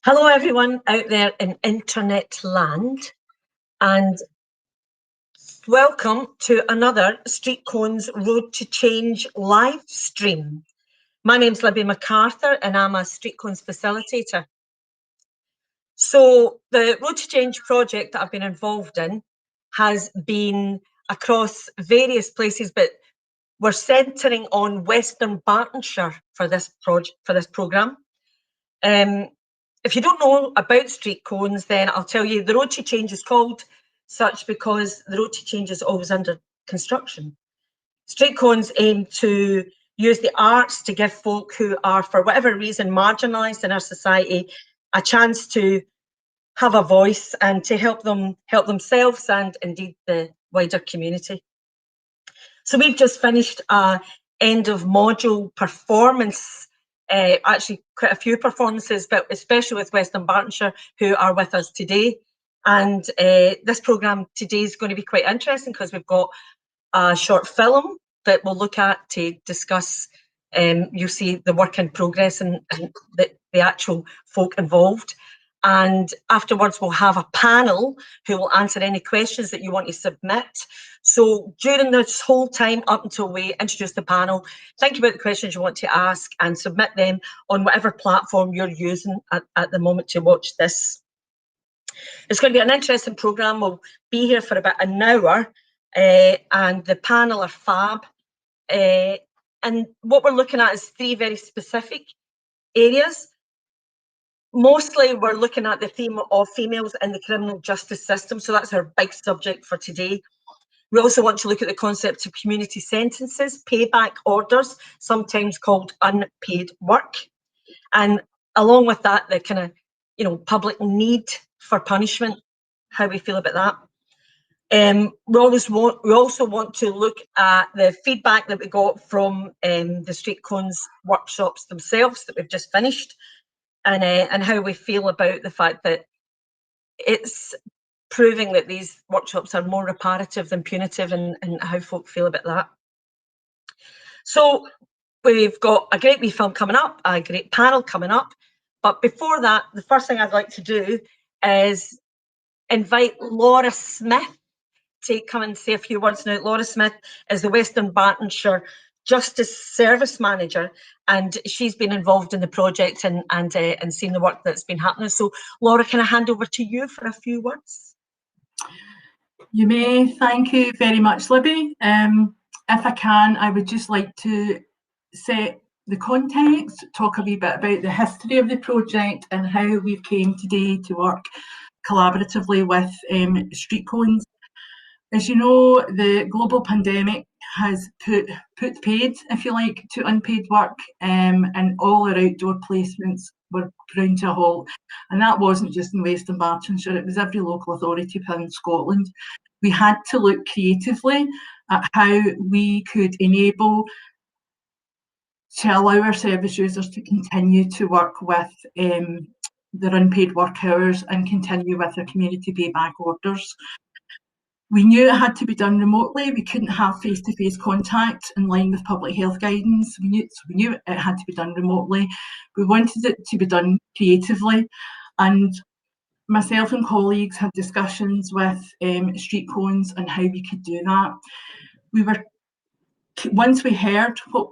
Hello everyone out there in internet land, and welcome to another StreetCones Road to Change live stream. My name's Libby MacArthur and I'm a StreetCones facilitator. So the Road to Change project that I've been involved in has been across various places, but we're centering on Western Bartonshire for this programme. If you don't know about StreetCones, then I'll tell you the Road to Change is called such because the Road to Change is always under construction. StreetCones aim to use the arts to give folk who are, for whatever reason, marginalised in our society a chance to have a voice and to help themselves and indeed the wider community. So we've just finished a end of module performance, actually quite a few performances, but especially with Western Bartonshire who are with us today. And this programme today is going to be quite interesting because we've got a short film that we'll look at to discuss, you'll see the work in progress and the actual folk involved. And afterwards we'll have a panel who will answer any questions that you want to submit. So during this whole time up until we introduce the panel, think about the questions you want to ask and submit them on whatever platform you're using at the moment to watch this. It's going to be an interesting programme. We'll be here for about an hour and the panel are fab. And what we're looking at is three very specific areas. Mostly we're looking at the theme of females in the criminal justice system, so that's our big subject for today. We also want to look at the concept of community sentences, payback orders, sometimes called unpaid work, and along with that, the kind of public need for punishment, how we feel about that. We also want to look at the feedback that we got from the StreetCones workshops themselves that we've just finished. And how we feel about the fact that it's proving that these workshops are more reparative than punitive, and how folk feel about that. So we've got a great wee film coming up, a great panel coming up, but before that, the first thing I'd like to do is invite Laura Smith to come and say a few words now. Laura Smith is the Western Bartonshire Justice Service Manager, and she's been involved in the project and seen the work that's been happening. So Laura, can I hand over to you for a few words? You may. Thank you very much, Libby. If I can, I would just like to set the context, talk a wee bit about the history of the project and how we've came today to work collaboratively with StreetCones. As you know, the global pandemic has put paid, if you like, to unpaid work, and all our outdoor placements were ground to a halt. And that wasn't just in Western Bartonshire, it was every local authority within Scotland. We had to look creatively at how we could enable to allow our service users to continue to work with their unpaid work hours and continue with their community payback orders. We knew it had to be done remotely. We couldn't have face-to-face contact in line with public health guidance. We knew it had to be done remotely. We wanted it to be done creatively, and myself and colleagues had discussions with StreetCones on how we could do that. Once we heard what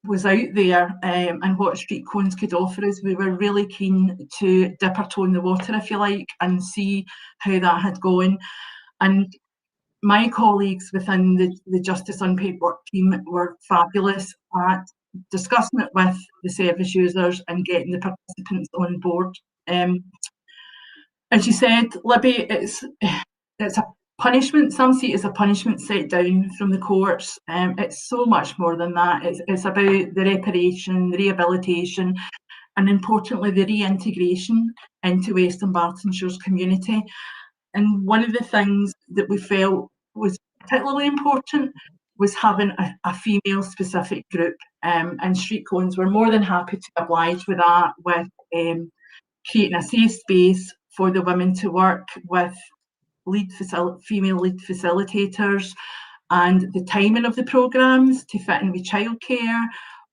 was out there and what StreetCones could offer us, we were really keen to dip our toe in the water, if you like, and see how that had gone. And my colleagues within the Justice Unpaid Work team were fabulous at discussing it with the service users and getting the participants on board. As you said, Libby, it's a punishment. Some see it as a punishment set down from the courts. It's so much more than that. It's about the reparation, the rehabilitation, and importantly, the reintegration into Western Bartonshire's community. And one of the things that we felt was particularly important was having a female-specific group, and StreetCones were more than happy to oblige with that, with creating a safe space for the women to work with female lead facilitators, and the timing of the programmes to fit in with childcare,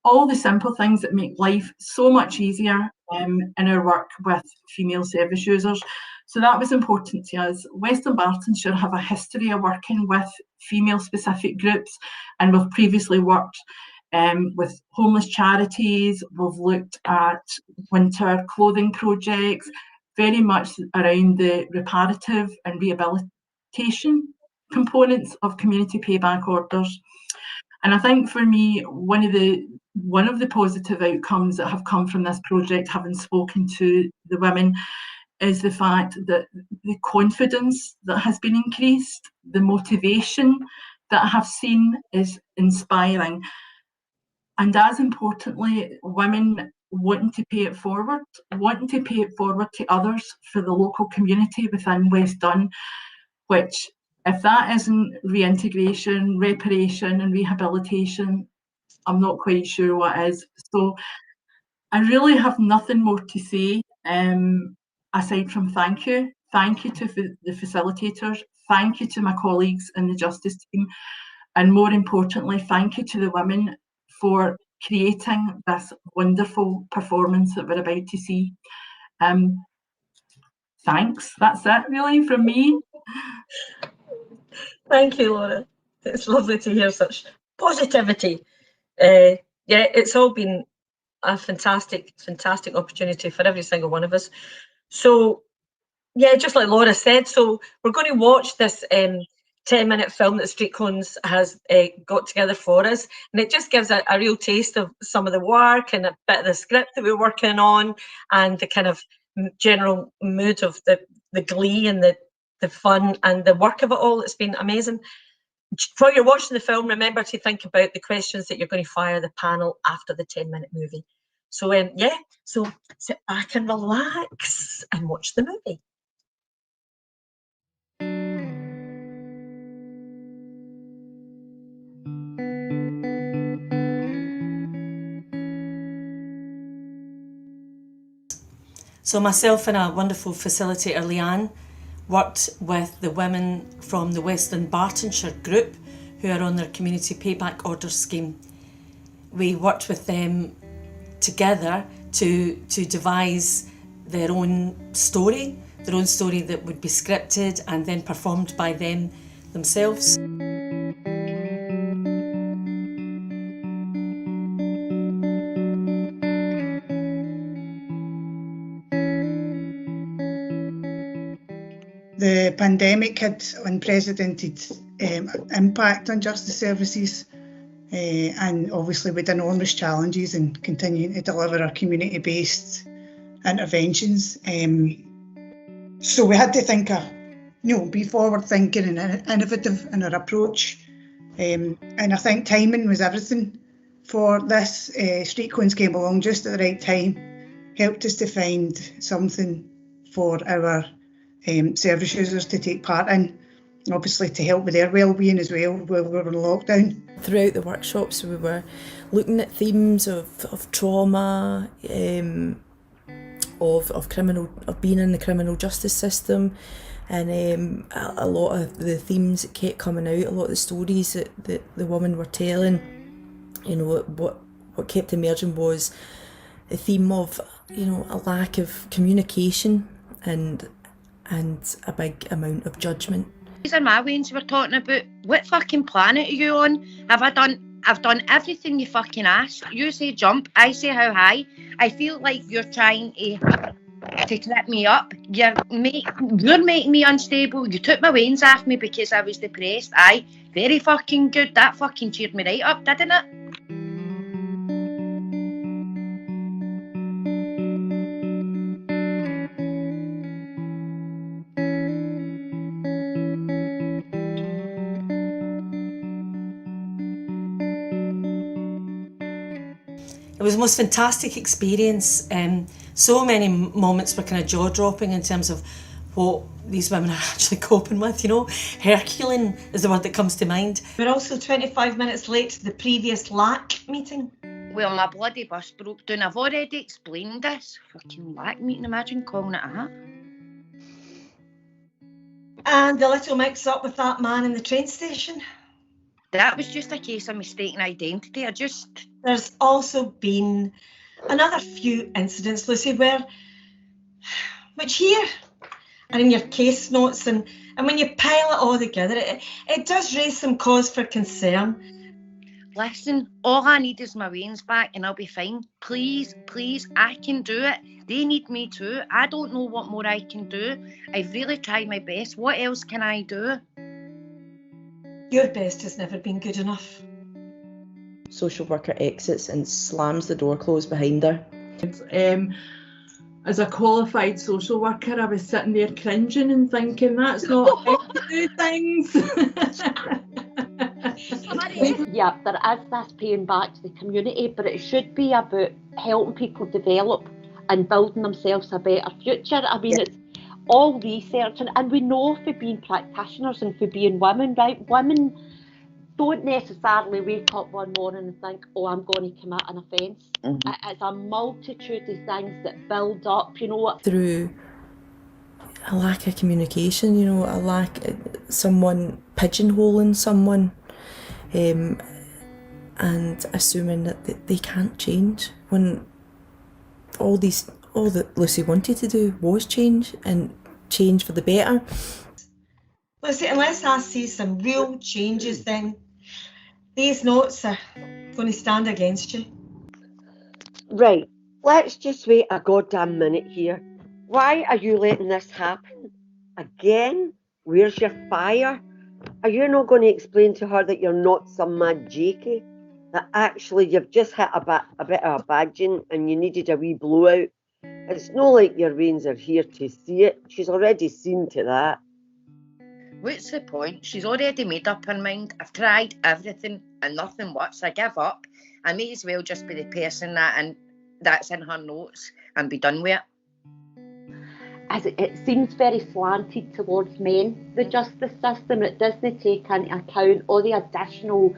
all the simple things that make life so much easier in our work with female service users. So that was important to us. West Dunbartonshire have a history of working with female-specific groups, and we've previously worked with homeless charities. We've looked at winter clothing projects, very much around the reparative and rehabilitation components of community payback orders. And I think for me, one of the positive outcomes that have come from this project, having spoken to the women, is the fact that the confidence that has been increased, the motivation that I have seen is inspiring. And as importantly, women wanting to pay it forward to others for the local community within West Dun, which, if that isn't reintegration, reparation and rehabilitation, I'm not quite sure what is. So I really have nothing more to say aside from thank you. Thank you to the facilitators. Thank you to my colleagues in the justice team. And more importantly, thank you to the women for creating this wonderful performance that we're about to see. Thanks. That's it really from me. Thank you, Laura. It's lovely to hear such positivity. Yeah, it's all been a fantastic opportunity for every single one of us. So, yeah, just like Laura said, so we're going to watch this 10-minute film that StreetCones has got together for us, and it just gives a real taste of some of the work and a bit of the script that we're working on, and the kind of general mood of the glee and the fun and the work of it all. It's been amazing. While you're watching the film, remember to think about the questions that you're going to fire the panel after the 10-minute movie. So yeah, so sit back and relax and watch the movie. So myself and a wonderful facilitator, Leanne, worked with the women from the West Dunbartonshire group who are on their community payback order scheme. We worked with them together to devise their own story that would be scripted and then performed by them themselves. The pandemic had unprecedented impact on justice services, and obviously with enormous challenges in continuing to deliver our community-based interventions. So we had to think be forward-thinking and innovative in our approach. And I think timing was everything for this. StreetCones came along just at the right time, helped us to find something for our service users to take part in, obviously to help with their well-being as well while we were in lockdown. Throughout the workshops we were looking at themes of trauma, of being in the criminal justice system, and a lot of the themes that kept coming out, a lot of the stories that the women were telling, what kept emerging was the theme of a lack of communication and a big amount of judgment. These are my ways we're talking about. What fucking planet are you on? I've done everything you fucking asked. You say jump, I say how high. I feel like you're trying to trip me up. You're making me unstable. You took my veins off me because I was depressed. Aye, very fucking good. That fucking cheered me right up, didn't it? It was the most fantastic experience. So many moments were kind of jaw-dropping in terms of what these women are actually coping with, Herculean is the word that comes to mind. We're also 25 minutes late to the previous LAC meeting. Well, my bloody bus broke down. I've already explained this. Fucking LAC meeting, imagine calling it that. And the little mix-up with that man in the train station. That was just a case of mistaken identity. There's also been another few incidents, Lucy, which here are in your case notes, and when you pile it all together, it does raise some cause for concern. Listen, all I need is my wains back and I'll be fine. Please, I can do it. They need me too. I don't know what more I can do. I've really tried my best. What else can I do? Your best has never been good enough. Social worker exits and slams the door closed behind her. As a qualified social worker, I was sitting there cringing and thinking, that's not how to do things. Yeah, there is this paying back to the community, but it should be about helping people develop and building themselves a better future. I mean, it's all research, and we know for being practitioners and for being women, right? Women don't necessarily wake up one morning and think, oh, I'm going to commit an offence. Mm-hmm. It's a multitude of things that build up, you know. Through a lack of communication, you know, a lack of someone pigeonholing someone, and assuming that they can't change when all that Lucy wanted to do was change, and change for the better. Lucy, unless I see some real changes, then these notes are going to stand against you. Right, let's just wait a goddamn minute here. Why are you letting this happen? Again? Where's your fire? Are you not going to explain to her that you're not some mad jakey? That actually you've just hit a bit of a badging and you needed a wee blowout? It's not like your veins are here to see it. She's already seen to that. What's the point? She's already made up her mind. I've tried everything and nothing works. I give up. I may as well just be the person that's in her notes and be done with it. As it seems very slanted towards men, the justice system. It doesn't take into account all the additional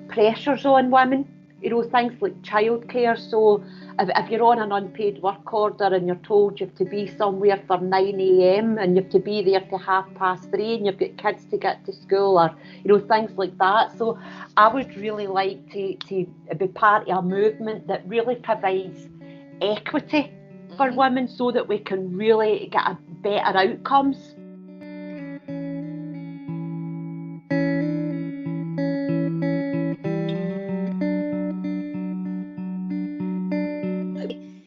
pressures on women, you know, things like childcare. So if you're on an unpaid work order and you're told you have to be somewhere for 9 a.m. and you have to be there to 3:30 and you've got kids to get to school, or, you know, things like that. So I would really like to be part of a movement that really provides equity for women so that we can really get a better outcomes.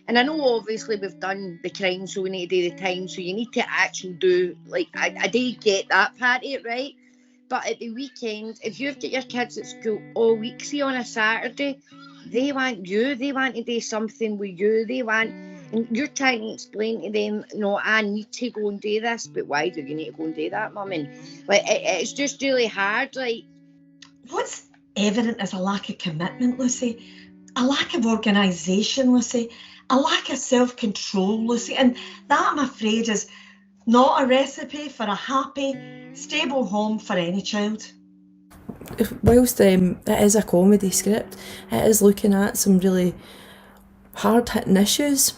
And I know obviously we've done the crime, so we need to do the time, so you need to actually do, like, I do get that part of it, right? But at the weekend, if you've got your kids at school all week, see on a Saturday, they want to do something with you, and you're trying to explain to them, no, I need to go and do this, but why do you need to go and do that, Mum? And like, it's just really hard. Like, what's evident is a lack of commitment, Lucy, a lack of organisation, Lucy, a lack of self-control, Lucy, and that, I'm afraid, is not a recipe for a happy, stable home for any child. Whilst it is a comedy script, it is looking at some really hard-hitting issues,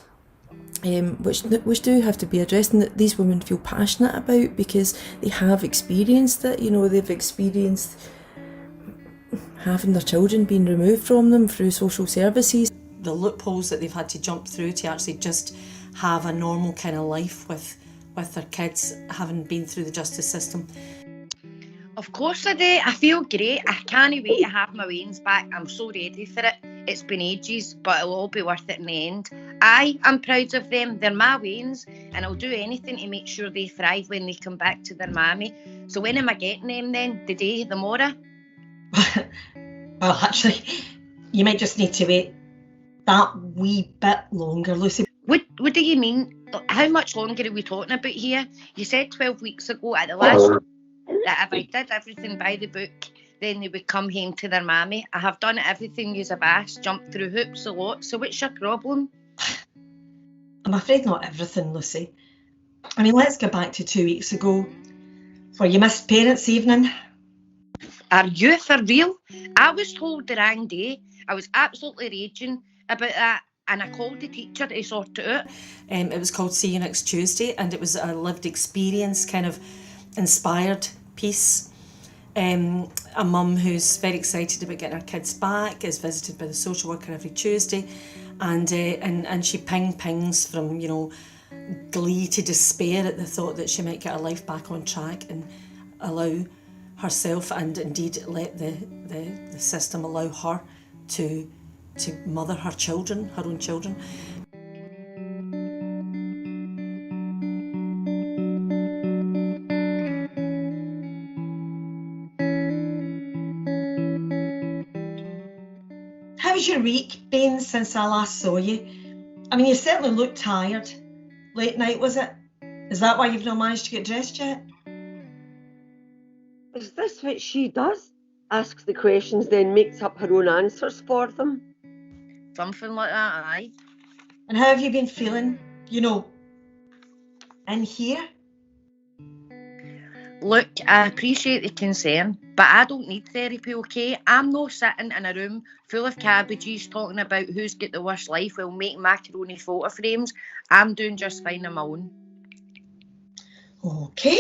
which do have to be addressed, and that these women feel passionate about because they have experienced it. You know, they've experienced having their children being removed from them through social services. The loopholes that they've had to jump through to actually just have a normal kind of life with their kids, having been through the justice system. of course I do. I feel great. I can't wait to have my wains back. I'm so ready for it. It's been ages, but it'll all be worth it in the end. I'm proud of them. They're my wains, and I'll do anything to make sure they thrive when they come back to their mammy. So when am I getting them then? The day, tomorrow? Well, actually, you might just need to wait that wee bit longer, Lucy. What do you mean? How much longer are we talking about here? You said 12 weeks ago at the last that if I did everything by the book, then they would come home to their mammy. I have done everything you's have asked, jumped through hoops a lot, so what's your problem? I'm afraid not everything, Lucy. I mean, let's go back to 2 weeks ago, where you missed parents' evening. Are you for real? I was told the wrong day. I was absolutely raging about that, and I called the teacher to sort it out. It was called See You Next Tuesday, and it was a lived experience kind of inspired piece. A mum who's very excited about getting her kids back, is visited by the social worker every Tuesday, and she pings from, you know, glee to despair at the thought that she might get her life back on track and allow herself, and indeed let the system allow her to mother her children, her own children. How's your week been since I last saw you? I mean, you certainly look tired. Late night, was it? Is that why you've not managed to get dressed yet? Is this what she does? Asks the questions, then makes up her own answers for them? Something like that, aye. And how have you been feeling, you know, in here? Look, I appreciate the concern, but I don't need therapy, okay? I'm not sitting in a room full of cabbages talking about who's got the worst life while making macaroni photo frames. I'm doing just fine on my own. Okay.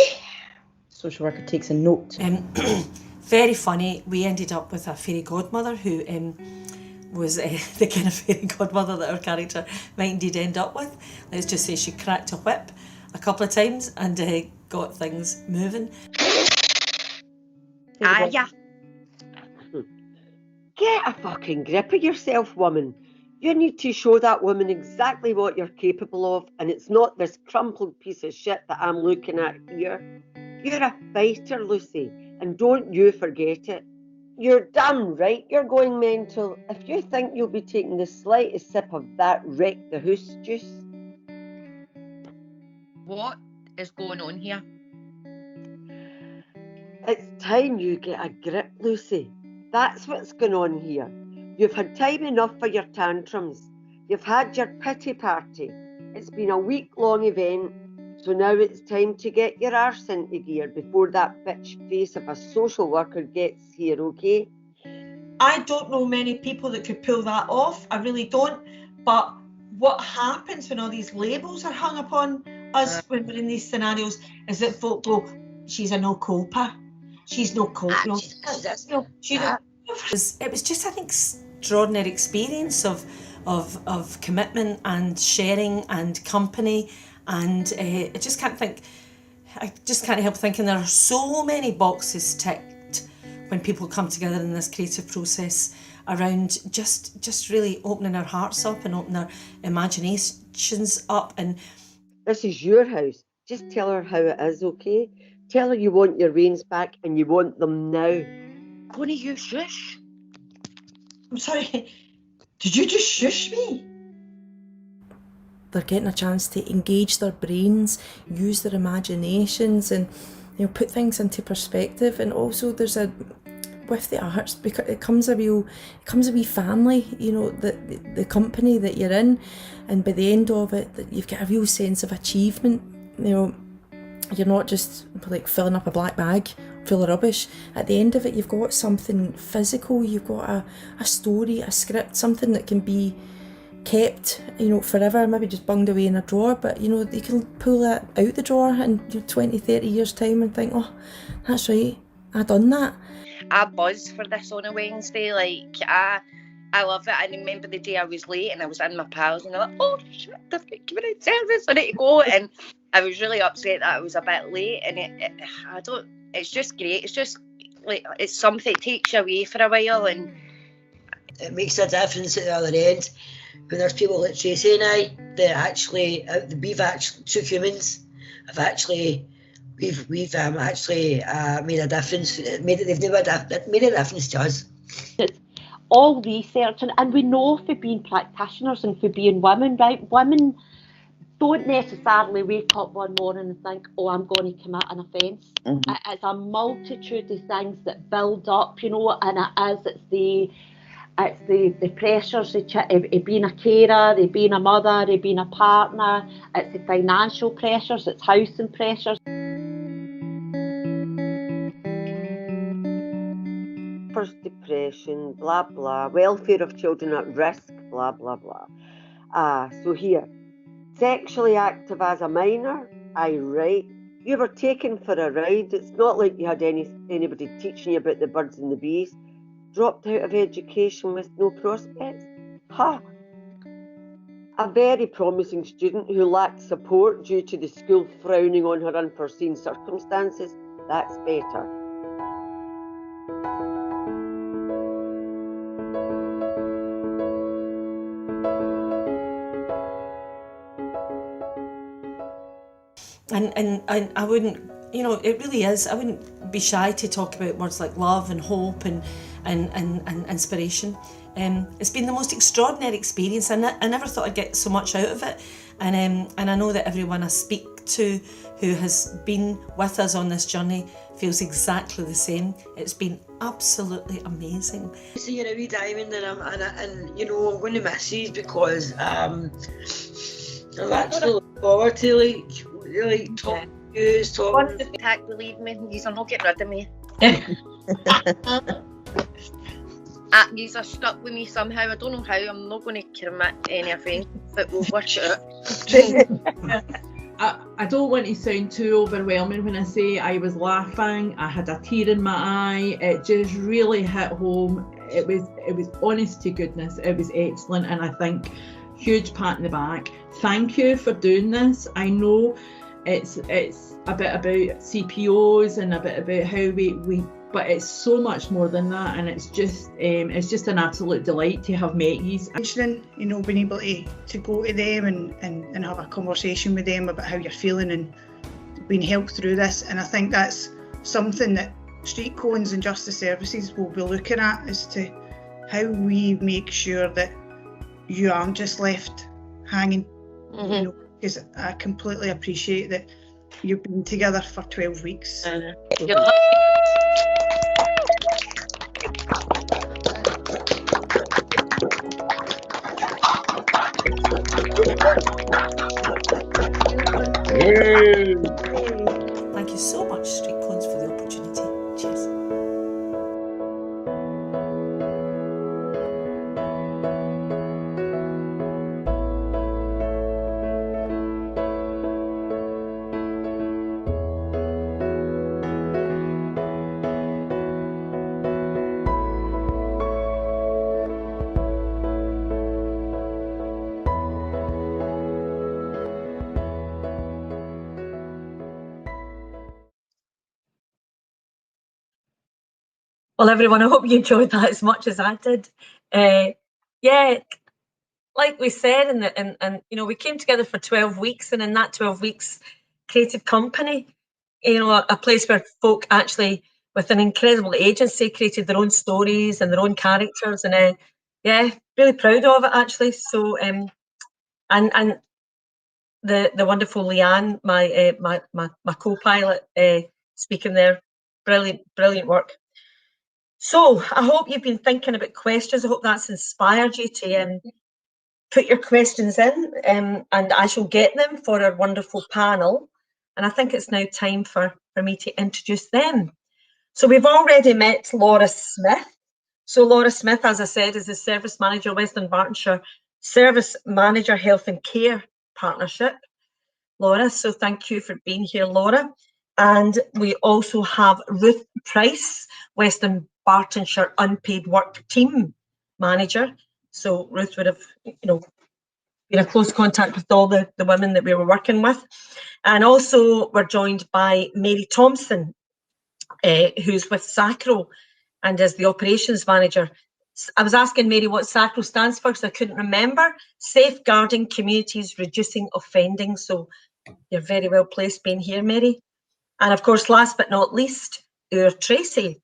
Social worker takes a note. Very funny. We ended up with a fairy godmother who was the kind of fairy godmother that our character might indeed end up with. Let's just say she cracked a whip a couple of times and got things moving. Yeah. Get a fucking grip of yourself, woman. You need to show that woman exactly what you're capable of, and it's not this crumpled piece of shit that I'm looking at here. You're a fighter, Lucy, and don't you forget it. You're damn right you're going mental if you think you'll be taking the slightest sip of that wreck the hoose juice. What is going on here? It's time you get a grip, Lucy. That's what's going on here. You've had time enough for your tantrums. You've had your pity party. It's been a week-long event, so now it's time to get your arse into gear before that bitch face of a social worker gets here, okay? I don't know many people that could pull that off. I really don't. But what happens when all these labels are hung upon us when we're in these scenarios is that folk go, she's a no-coper. She's no cope. It was just an extraordinary experience of commitment and sharing and company, and I just can't help thinking there are so many boxes ticked when people come together in this creative process around just really opening our hearts up and opening our imaginations up. And this is your house. Just tell her how it is, okay? Tell her you want your reins back and you want them now. Gonna you shush? I'm sorry, did you just shush me? They're getting a chance to engage their brains, use their imaginations, and put things into perspective. And also there's with the arts, because it comes a wee family, the company that you're in, and by the end of it, you've got a real sense of achievement. You're not just like filling up a black bag full of rubbish. At the end of it, you've got something physical, you've got a story, a script, something that can be kept, forever, maybe just bunged away in a drawer, but you can pull that out the drawer in 20, 30 years time and think, oh, that's right, I done that. I buzz for this on a Wednesday, I love it. I remember the day I was late and I was in my pals and they're like, oh shit, they've got community service, I need to go. And I was really upset that I was a bit late, and it's just great. It's just like, it's something that takes you away for a while, and it makes a difference at the other end when there's people like TRACEY and I that actually, we've actually, two humans have actually, we've actually made a difference. They've made a difference to us. It's all research, and we know for being practitioners and for being women, right? Women don't necessarily wake up one morning and think, oh, I'm going to commit an offence. Mm-hmm. It's a multitude of things that build up, and it's the pressures of being a carer, of being a mother, of being a partner. It's the financial pressures, it's housing pressures. First depression, blah, blah, welfare of children at risk, blah, blah, blah. So here, sexually active as a minor, aye, right. You were taken for a ride. It's not like you had anybody teaching you about the birds and the bees. Dropped out of education with no prospects. Ha! A very promising student who lacked support due to the school frowning on her unforeseen circumstances. That's better. And I wouldn't, you know, it really is, I wouldn't be shy to talk about words like love and hope and inspiration. It's been the most extraordinary experience. I never thought I'd get so much out of it. And I know that everyone I speak to who has been with us on this journey feels exactly the same. It's been absolutely amazing. So you're a wee diamond, and you know, I'm going to miss you because I'm actually looking forward to like talking to you, talking. Contact, believe me, these are not getting rid of me. These are stuck with me somehow. I don't know how. I'm not going to commit anything, but we'll work it out. I don't want to sound too overwhelming when I say I was laughing. I had a tear in my eye. It just really hit home. It was honest to goodness. It was excellent, and I think huge pat in the back. Thank you for doing this. I know it's a bit about CPOs and a bit about how we but it's so much more than that, and it's just an absolute delight to have met you. Mentioning, you know, being able to go to them and have a conversation with them about how you're feeling and being helped through this, and I think that's something that StreetCones and Justice Services will be looking at, as to how we make sure that you aren't just left hanging. Mm-hmm. You know, because I completely appreciate that you've been together for 12 weeks. Thank you so much, StreetCones, for the opportunity. Cheers. Well, everyone, I hope you enjoyed that as much as I did. Yeah, like we said, and you know, we came together for 12 weeks, and in that 12 weeks, created company. You know, a place where folk actually, with an incredible agency, created their own stories and their own characters, and yeah, really proud of it actually. So, and the wonderful Leanne, my co-pilot, speaking there, brilliant work. So I hope you've been thinking about questions. I hope that's inspired you to put your questions in, and I shall get them for our wonderful panel. And I think it's now time for me to introduce them. So we've already met Laura Smith. So Laura Smith, as I said, is the Service Manager, West Dunbartonshire Service Manager Health and Care Partnership. Laura, so thank you for being here, Laura. And we also have Ruth Pryce, West Dunbartonshire Unpaid Work Team Manager. So Ruth would have, you know, been in close contact with all the women that we were working with. And also we're joined by Mary Thomson, who's with Sacro and is the Operations Manager. I was asking Mary what Sacro stands for because I couldn't remember. Safeguarding Communities, Reducing Offending. So you're very well placed being here, Mary. And of course, last but not least, our TRACEY,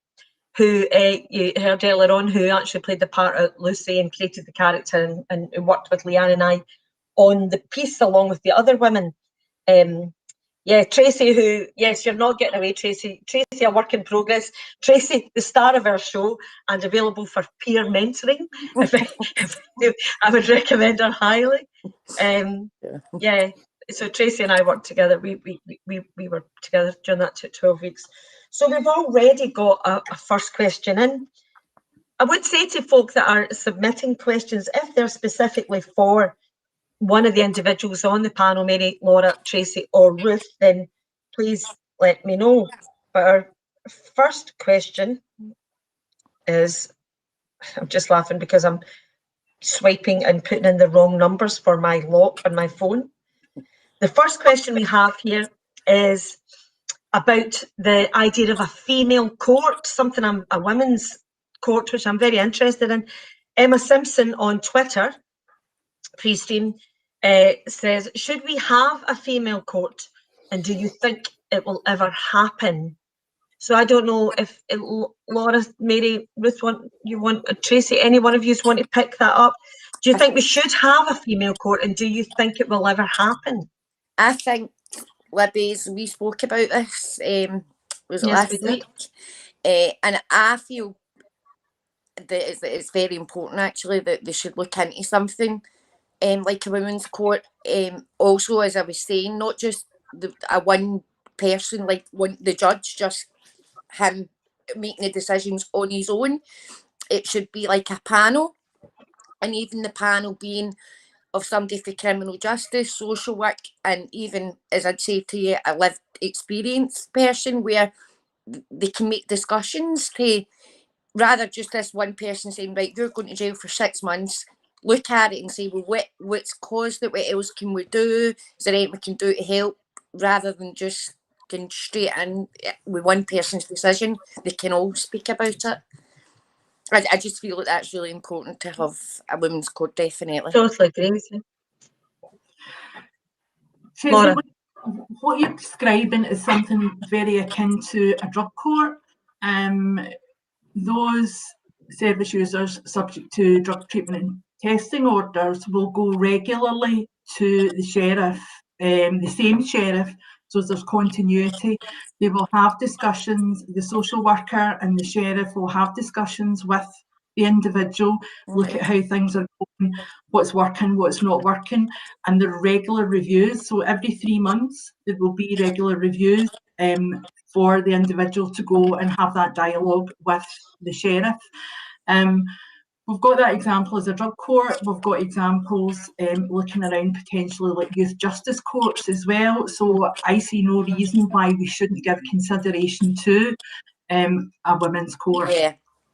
who you heard earlier on, who actually played the part of Lucy and created the character and worked with Leanne and I on the piece along with the other women. Yeah, TRACEY, who, yes, you're not getting away, TRACEY. TRACEY, a work in progress. TRACEY, the star of our show and available for peer mentoring. I would recommend her highly. Yeah, so TRACEY and I worked together. We were together during that 12 weeks. So we've already got a first question in. I would say to folk that are submitting questions, if they're specifically for one of the individuals on the panel, Mary, Laura, TRACEY or Ruth, then please let me know. But our first question is, I'm just laughing because I'm swiping and putting in the wrong numbers for my lock on my phone. The first question we have here is about the idea of a female court, something a women's court, which I'm very interested in. Emma Simpson on Twitter, pre-stream, says, should we have a female court, and do you think it will ever happen? So I don't know if Laura, Mary, Ruth, Tracy, any one of you want to pick that up? Do you think we should have a female court, and do you think it will ever happen? I think, Libby, we spoke about this, was it last week? And I feel that it's very important, actually, that they should look into something like a women's court. Also, as I was saying, not just a one person, like the judge, just him making the decisions on his own. It should be like a panel, and even the panel being of somebody for criminal justice, social work, and even, as I'd say to you, a lived experience person, where they can make discussions to, rather just this one person saying, right, you're going to jail for 6 months, look at it and say, well, what's caused it, what else can we do, is there anything we can do to help, rather than just going straight in with one person's decision. They can all speak about it. I just feel that that's really important to have a women's court, definitely. Totally agree with you. Tracy, what you're describing is something very akin to a drug court. Those service users subject to drug treatment and testing orders will go regularly to the sheriff, the same sheriff, so there's continuity. They will have discussions, the social worker and the sheriff will have discussions with the individual, look at how things are going, what's working, what's not working, and there are regular reviews. So every 3 months there will be regular reviews for the individual to go and have that dialogue with the sheriff. We've got that example as a drug court. We've got examples looking around potentially like youth justice courts as well. So I see no reason why we shouldn't give consideration to a women's court.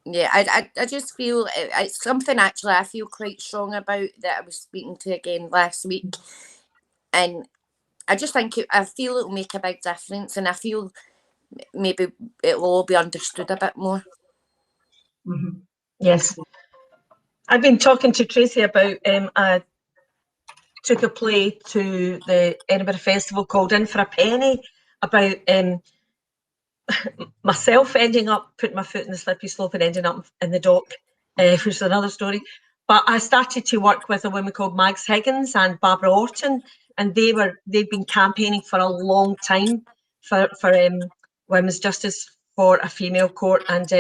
Yeah, I just feel it's something actually I feel quite strong about, that I was speaking to again last week, and I just think I feel it will make a big difference, and I feel maybe it will all be understood a bit more. Mm-hmm. Yes. I've been talking to Tracy about I took a play to the Edinburgh Festival called In for a Penny, about myself ending up putting my foot in the slippery slope and ending up in the dock, which is another story. But I started to work with a woman called Mags Higgins and Barbara Orton, and they've been campaigning for a long time for women's justice for a female court, and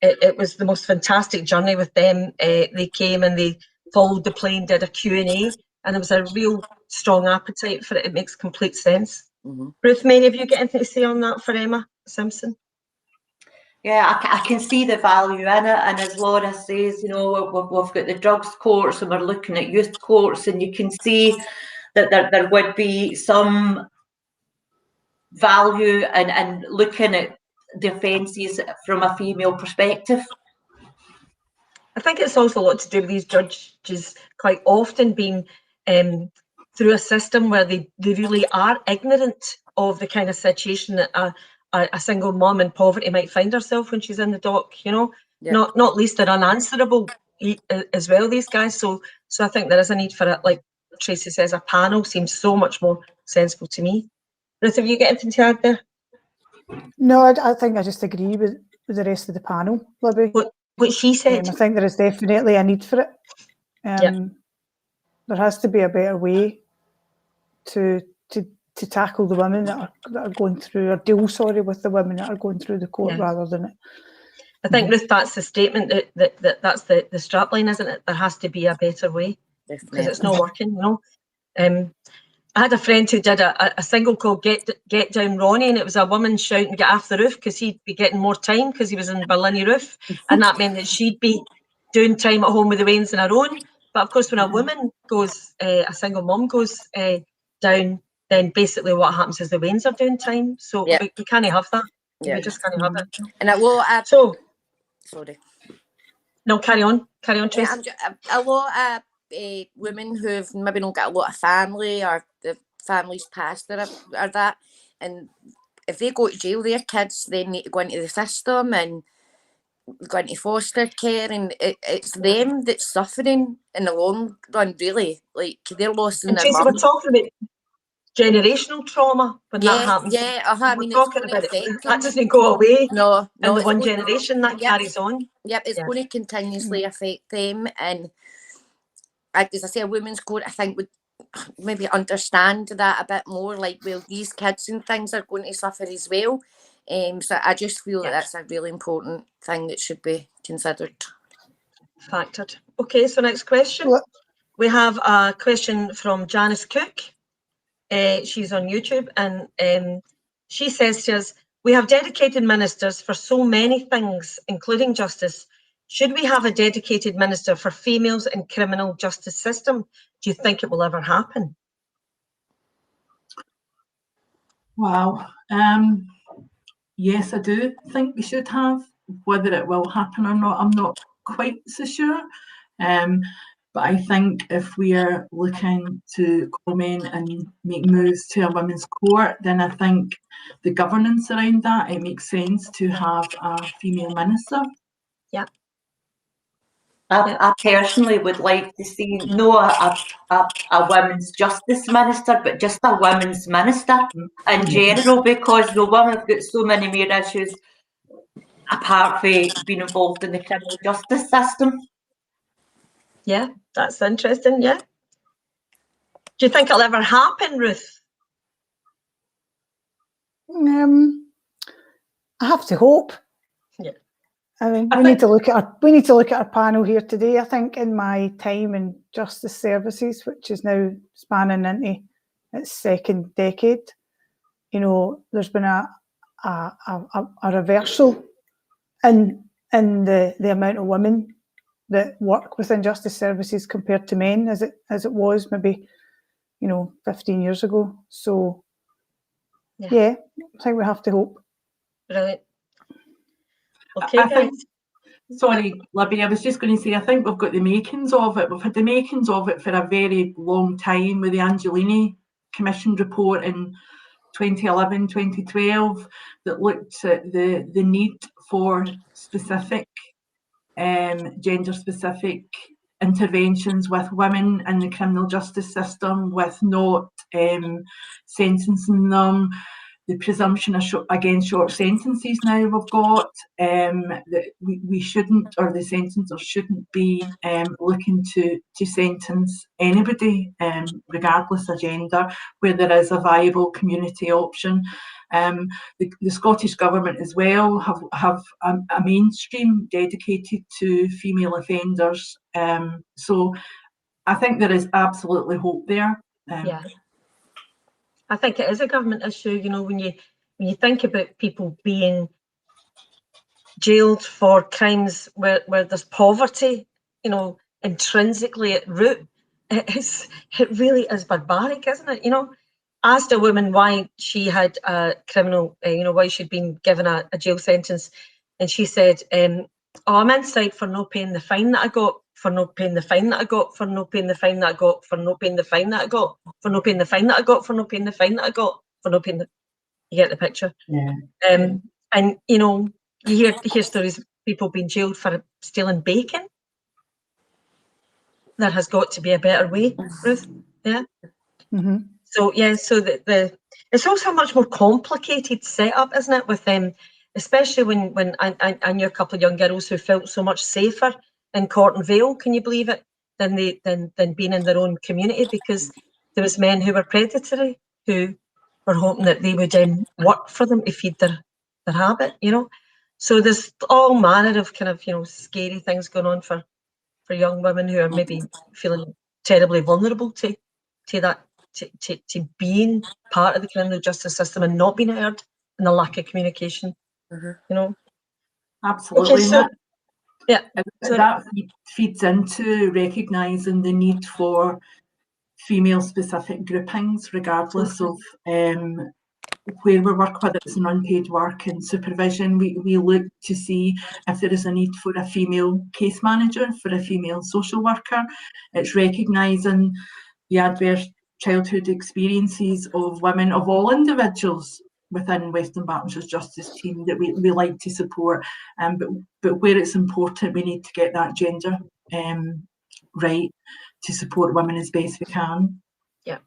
it was the most fantastic journey with them. They came and they followed the play and did a Q&A, and there was a real strong appetite for it. It makes complete sense. Mm-hmm. Ruth, Mary, have you got anything to say on that for Emma Simpson? Yeah, I can see the value in it, and as Laura says, you know, we've got the drugs courts and we're looking at youth courts, and you can see that there would be some value in looking at the offences from a female perspective. I think it's also a lot to do with these judges quite often being through a system where they really are ignorant of the kind of situation that a single mum in poverty might find herself when she's in the dock, you know. Yeah. Not least they're unanswerable as well, these guys. So I think there is a need for it. Like Tracy says, a panel seems so much more sensible to me. Ruth, have you got anything to add there? No, I think I just agree with the rest of the panel, Libby. What she said. I think there is definitely a need for it. There has to be a better way to tackle the women that are going through, or deal, with the women that are going through the court, rather than it. I think, Ruth, that's the statement, that's the strapline, isn't it? There has to be a better way, because it's not working, you know. I had a friend who did a single called Get Down Ronnie, and it was a woman shouting get off the roof because he'd be getting more time because he was in Berlin roof, and that meant that she'd be doing time at home with the wains on her own. But of course, when a woman goes, a single mum goes down, then basically what happens is the Waynes are doing time. So Yeah. we can't have that. Yeah. We just can't have it. And a lot of So sorry. no, carry on, Yeah, Trace. a lot of women who've maybe not got a lot of family, or the family's passed, or that, and if they go to jail, their kids then need to go into the system and go into foster care, and it's them that's suffering in the long run, really. Like, they're losing their Tracy, mum. we're talking about generational trauma when that happens. Yeah, I mean, we're it's talking going to about it. affect That them. doesn't go away. No, in the it's one going- generation that carries on. Yep, it's going to continuously affect them, and as I say, a women's court, I think, would maybe understand that a bit more, like, well, these kids and things are going to suffer as well. So I just feel that that's a really important thing that should be considered. Factored. Okay, so next question. We have a question from Janice Cook. She's on YouTube, and she says to us, we have dedicated ministers for so many things, including justice. Should we have a dedicated minister for females in criminal justice system? Do you think it will ever happen? Wow. Yes, I do think we should have. Whether it will happen or not, I'm not quite so sure. But I think if we are looking to come in and make moves to a women's court, then I think the governance around that, it makes sense to have a female minister. Yeah. I personally would like to see not a women's justice minister, but just a women's minister in general, because the women have got so many more issues apart from being involved in the criminal justice system. Yeah, that's interesting. Yeah. Do you think it'll ever happen, Ruth? I have to hope. Yeah. I mean, we need to look at our panel here today. I think in my time in justice services, which is now spanning into its second decade, you know, there's been a reversal in the amount of women that work within justice services compared to men as it was maybe, you know, 15 years ago. So yeah, I think we have to hope. Brilliant. Okay, I think, sorry, Libby, I was just going to say, I think we've got the makings of it. We've had the makings of it for a very long time with the Angelini Commission report in 2011, 2012 that looked at the need for specific gender-specific interventions with women in the criminal justice system, with not sentencing them. The presumption against short sentences now we've got, that we shouldn't, or the sentencer shouldn't be looking to sentence anybody, regardless of gender, where there is a viable community option. The Scottish Government as well have a mainstream dedicated to female offenders. So I think there is absolutely hope there. Yeah. I think it is a government issue, you know, when you think about people being jailed for crimes where there's poverty, you know, intrinsically at root, it really is barbaric, isn't it? You know, asked a woman why she had a criminal, you know, why she'd been given a jail sentence, and she said, oh, I'm inside for not paying the fine that I got, for not paying the fine that I got, for not paying the fine that I got, for not paying the fine that I got, for not paying the fine that I got, for not paying the fine that I got, for not paying the... You get the picture? Yeah. And, you know, you hear stories of people being jailed for stealing bacon. There has got to be a better way, Ruth. Yeah. Mm-hmm. So, yeah, so it's also a much more complicated setup, isn't it, with them, especially when I knew a couple of young girls who felt so much safer in Court and Vale, can you believe it, than being in their own community, because there was men who were predatory, who were hoping that they would work for them to feed their habit, you know. So there's all manner of kind of, you know, scary things going on for young women who are maybe feeling terribly vulnerable to that, to being part of the criminal justice system and not being heard, and the lack of communication, you know. Absolutely. Okay, so, yeah, that feeds into recognising the need for female-specific groupings, regardless of where we work, whether it's in unpaid work and supervision. We look to see if there is a need for a female case manager, for a female social worker. It's recognising the adverse childhood experiences of women, of all individuals within Western Bartonshire's justice team that we like to support. But where it's important, we need to get that gender right to support women as best we can. Yeah.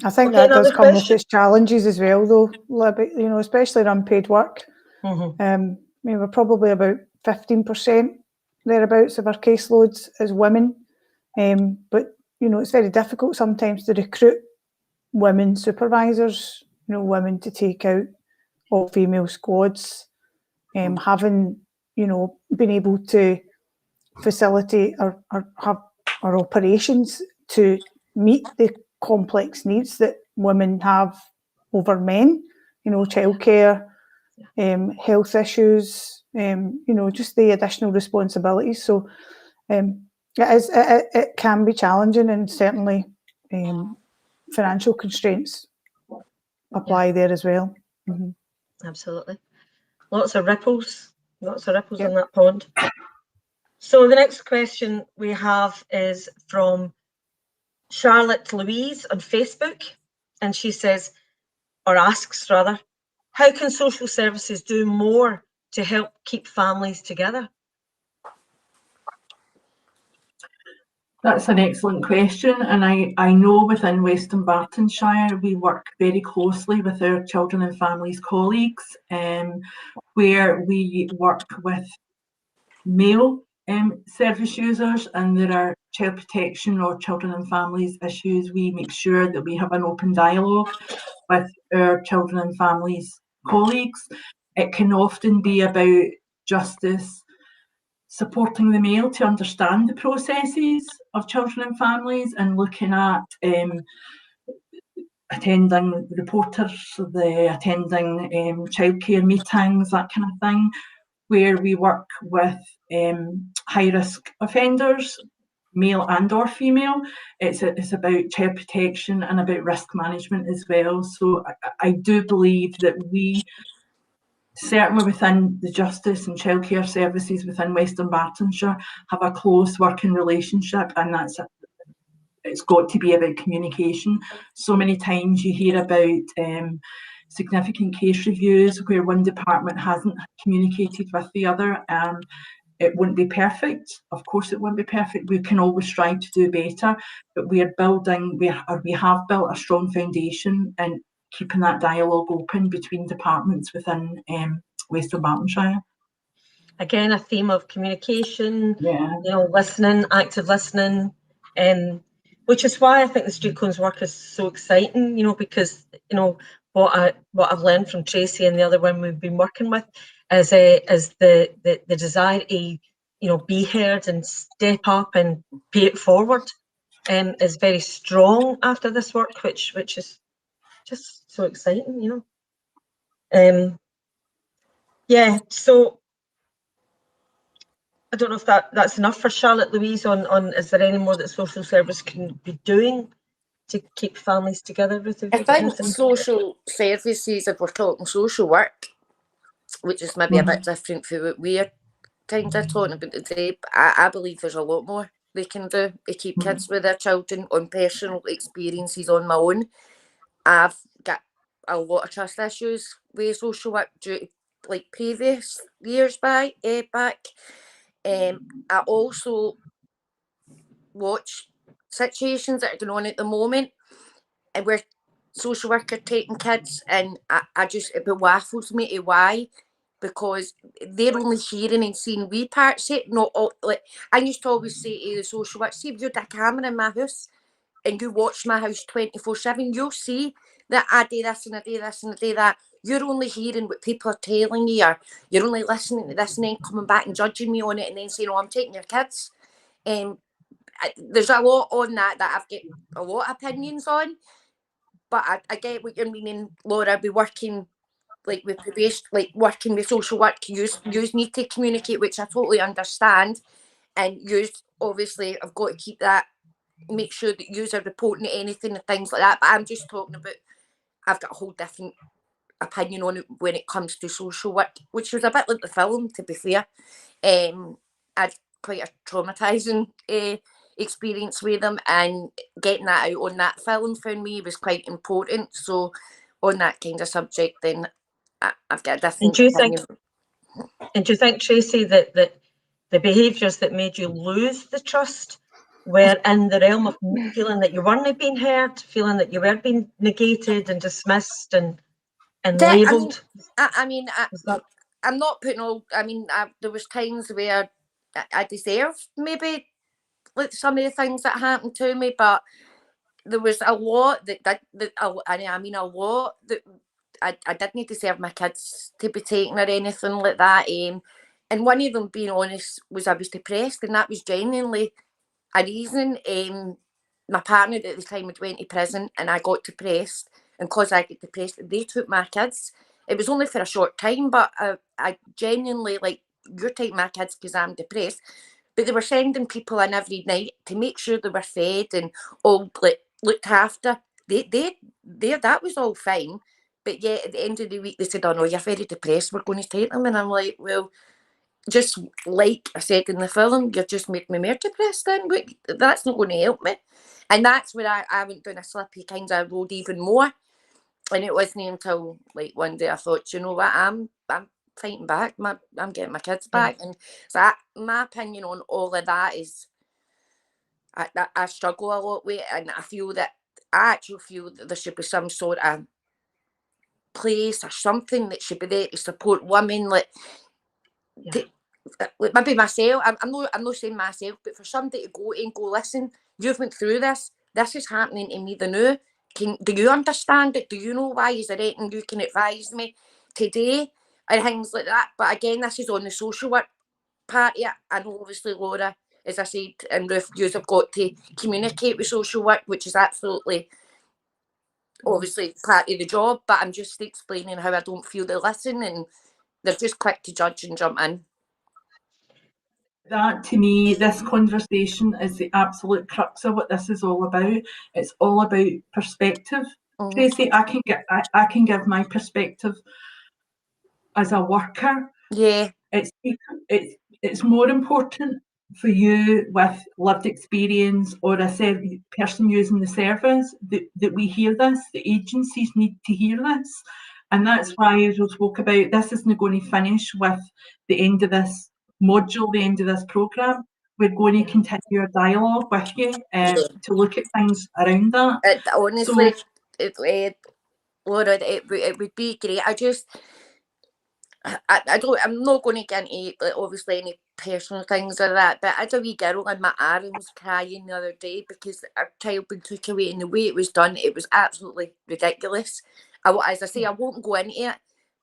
I think Okay, that does another come with question? its challenges as well, though, Libby, you know, especially in unpaid work. Mhm. I mean, we're probably about 15% thereabouts of our caseloads as women. But, you know, it's very difficult sometimes to recruit women supervisors, you know, women to take out all female squads. Having, you know, been able to facilitate or have our operations to meet the complex needs that women have over men, you know, childcare, health issues, you know, just the additional responsibilities. So it can be challenging, and certainly financial constraints apply there as well. Mm-hmm. Absolutely. Lots of ripples Yep. in that pond. So the next question we have is from Charlotte Louise on Facebook, and she says, or asks rather, how can social services do more to help keep families together? That's an excellent question, and I know within Western Bartonshire we work very closely with our children and families colleagues, where we work with male service users and there are child protection or children and families issues. We make sure that we have an open dialogue with our children and families colleagues. It can often be about justice, supporting the male to understand the processes of children and families, and looking at attending reporters, attending childcare meetings, that kind of thing, where we work with high-risk offenders, male and or female. It's about child protection and about risk management as well. So I do believe that we, certainly within the justice and childcare services within Western Bartonshire, have a close working relationship, and it's got to be about communication. So many times you hear about significant case reviews where one department hasn't communicated with the other. It wouldn't be perfect. Of course it wouldn't be perfect. We can always strive to do better, but we have built a strong foundation and keeping that dialogue open between departments within Western Bartonshire. Again, a theme of communication, Yeah. you know, listening, active listening, which is why I think the StreetCones work is so exciting, you know, because, you know, what I've learned from TRACEY and the other women we've been working with is the desire to, you know, be heard and step up and pay it forward, is very strong after this work, which is just so exciting, you know. Yeah, so I don't know if that's enough for Charlotte Louise on is there any more that social service can be doing to keep families together? Ruth, I think social services, if we're talking social work, which is maybe a bit different from what we're kind of talking about today, but I believe there's a lot more they can do to keep kids with their children. On personal experiences on my own, I've got a lot of trust issues with social work due to like previous years back. I also watch situations that are going on at the moment where social work are taking kids, and it baffles me to why, because they're only hearing and seeing wee parts of it, not all. Like I used to always say to the social work, see if you had a camera in my house and you watch my house 24/7, you'll see that I do this and I do this and I do that. You're only hearing what people are telling you, or you're only listening to this and then coming back and judging me on it and then saying, oh, I'm taking your kids. There's a lot on that I've got a lot of opinions on, but I get what you're meaning, Laura. Be working like with probation, like working with social work, you need to communicate, which I totally understand, and you obviously have got to keep that make sure that you're reporting anything and things like that. But I'm just talking about, I've got a whole different opinion on it when it comes to social work, which was a bit like the film, to be fair. I had quite a traumatising experience with them, and getting that out on that film for me was quite important. So on that kind of subject, then I've got a different opinion. And do you think, Tracy, that the behaviours that made you lose the trust were in the realm of feeling that you weren't being heard, feeling that you were being negated and dismissed and labelled? I'm not putting all. There was times where I deserved maybe like some of the things that happened to me, but there was a lot that a lot that I didn't deserve my kids to be taken or anything like that. And one of them, being honest, was I was depressed, and that was genuinely a reason. My partner at the time had went to prison, and I got depressed, and because I got depressed, they took my kids. It was only for a short time, but I genuinely, like, you're taking my kids because I'm depressed. But they were sending people in every night to make sure they were fed and all looked after. That was all fine. But yet at the end of the week, they said, "Oh no, you're very depressed, we're going to take them." And I'm like, well, just like I said in the film, you've just made me more depressed then. But that's not going to help me. And that's where I went down a slippy kind of road even more. And it wasn't until like one day I thought, you know what, I'm fighting back. I'm getting my kids back. And so my opinion on all of that is I struggle a lot with it, and I actually feel that there should be some sort of place or something that should be there to support women, maybe myself. I'm not saying myself, but for somebody to go and go, listen, you've went through this is happening to me the now. Do you understand it? Do you know why? Is there anything you can advise me today? And things like that. But again, this is on the social work part of it. And obviously, Laura, as I said, and Ruth, you have got to communicate with social work, which is absolutely, obviously, part of the job. But I'm just explaining how I don't feel they listen, and they're just quick to judge and jump in. That, to me, this conversation is the absolute crux of what this is all about. It's all about perspective. Tracy, I can give my perspective as a worker. Yeah. It's more important for you with lived experience or a person using the service that we hear this. The agencies need to hear this. And that's why, as we spoke about, this isn't going to finish with the end of this module, the end of this programme. We're going to continue our dialogue with you to look at things around that. Honestly, Laura, it would be great. I'm not going to get into obviously any personal things like that, but I had a wee girl in my arms crying the other day because her child been took away, and the way it was done, it was absolutely ridiculous. As I say, I won't go into it,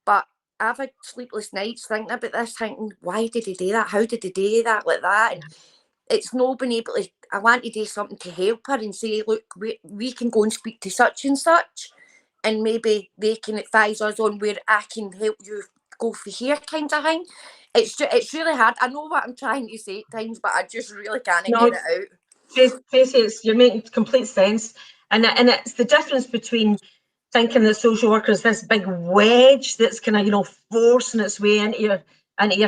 but I've had sleepless nights thinking about this, thinking, why did he do that? How did he do that like that? And it's not been able to, I want to do something to help her and say, look, we can go and speak to such and such, and maybe they can advise us on where I can help you go for here, kind of thing. It's really hard. I know what I'm trying to say at times, but I just really can't get it out. Tracy, you're making complete sense, and it's the difference between thinking that social worker is this big wedge that's kind of forcing its way into your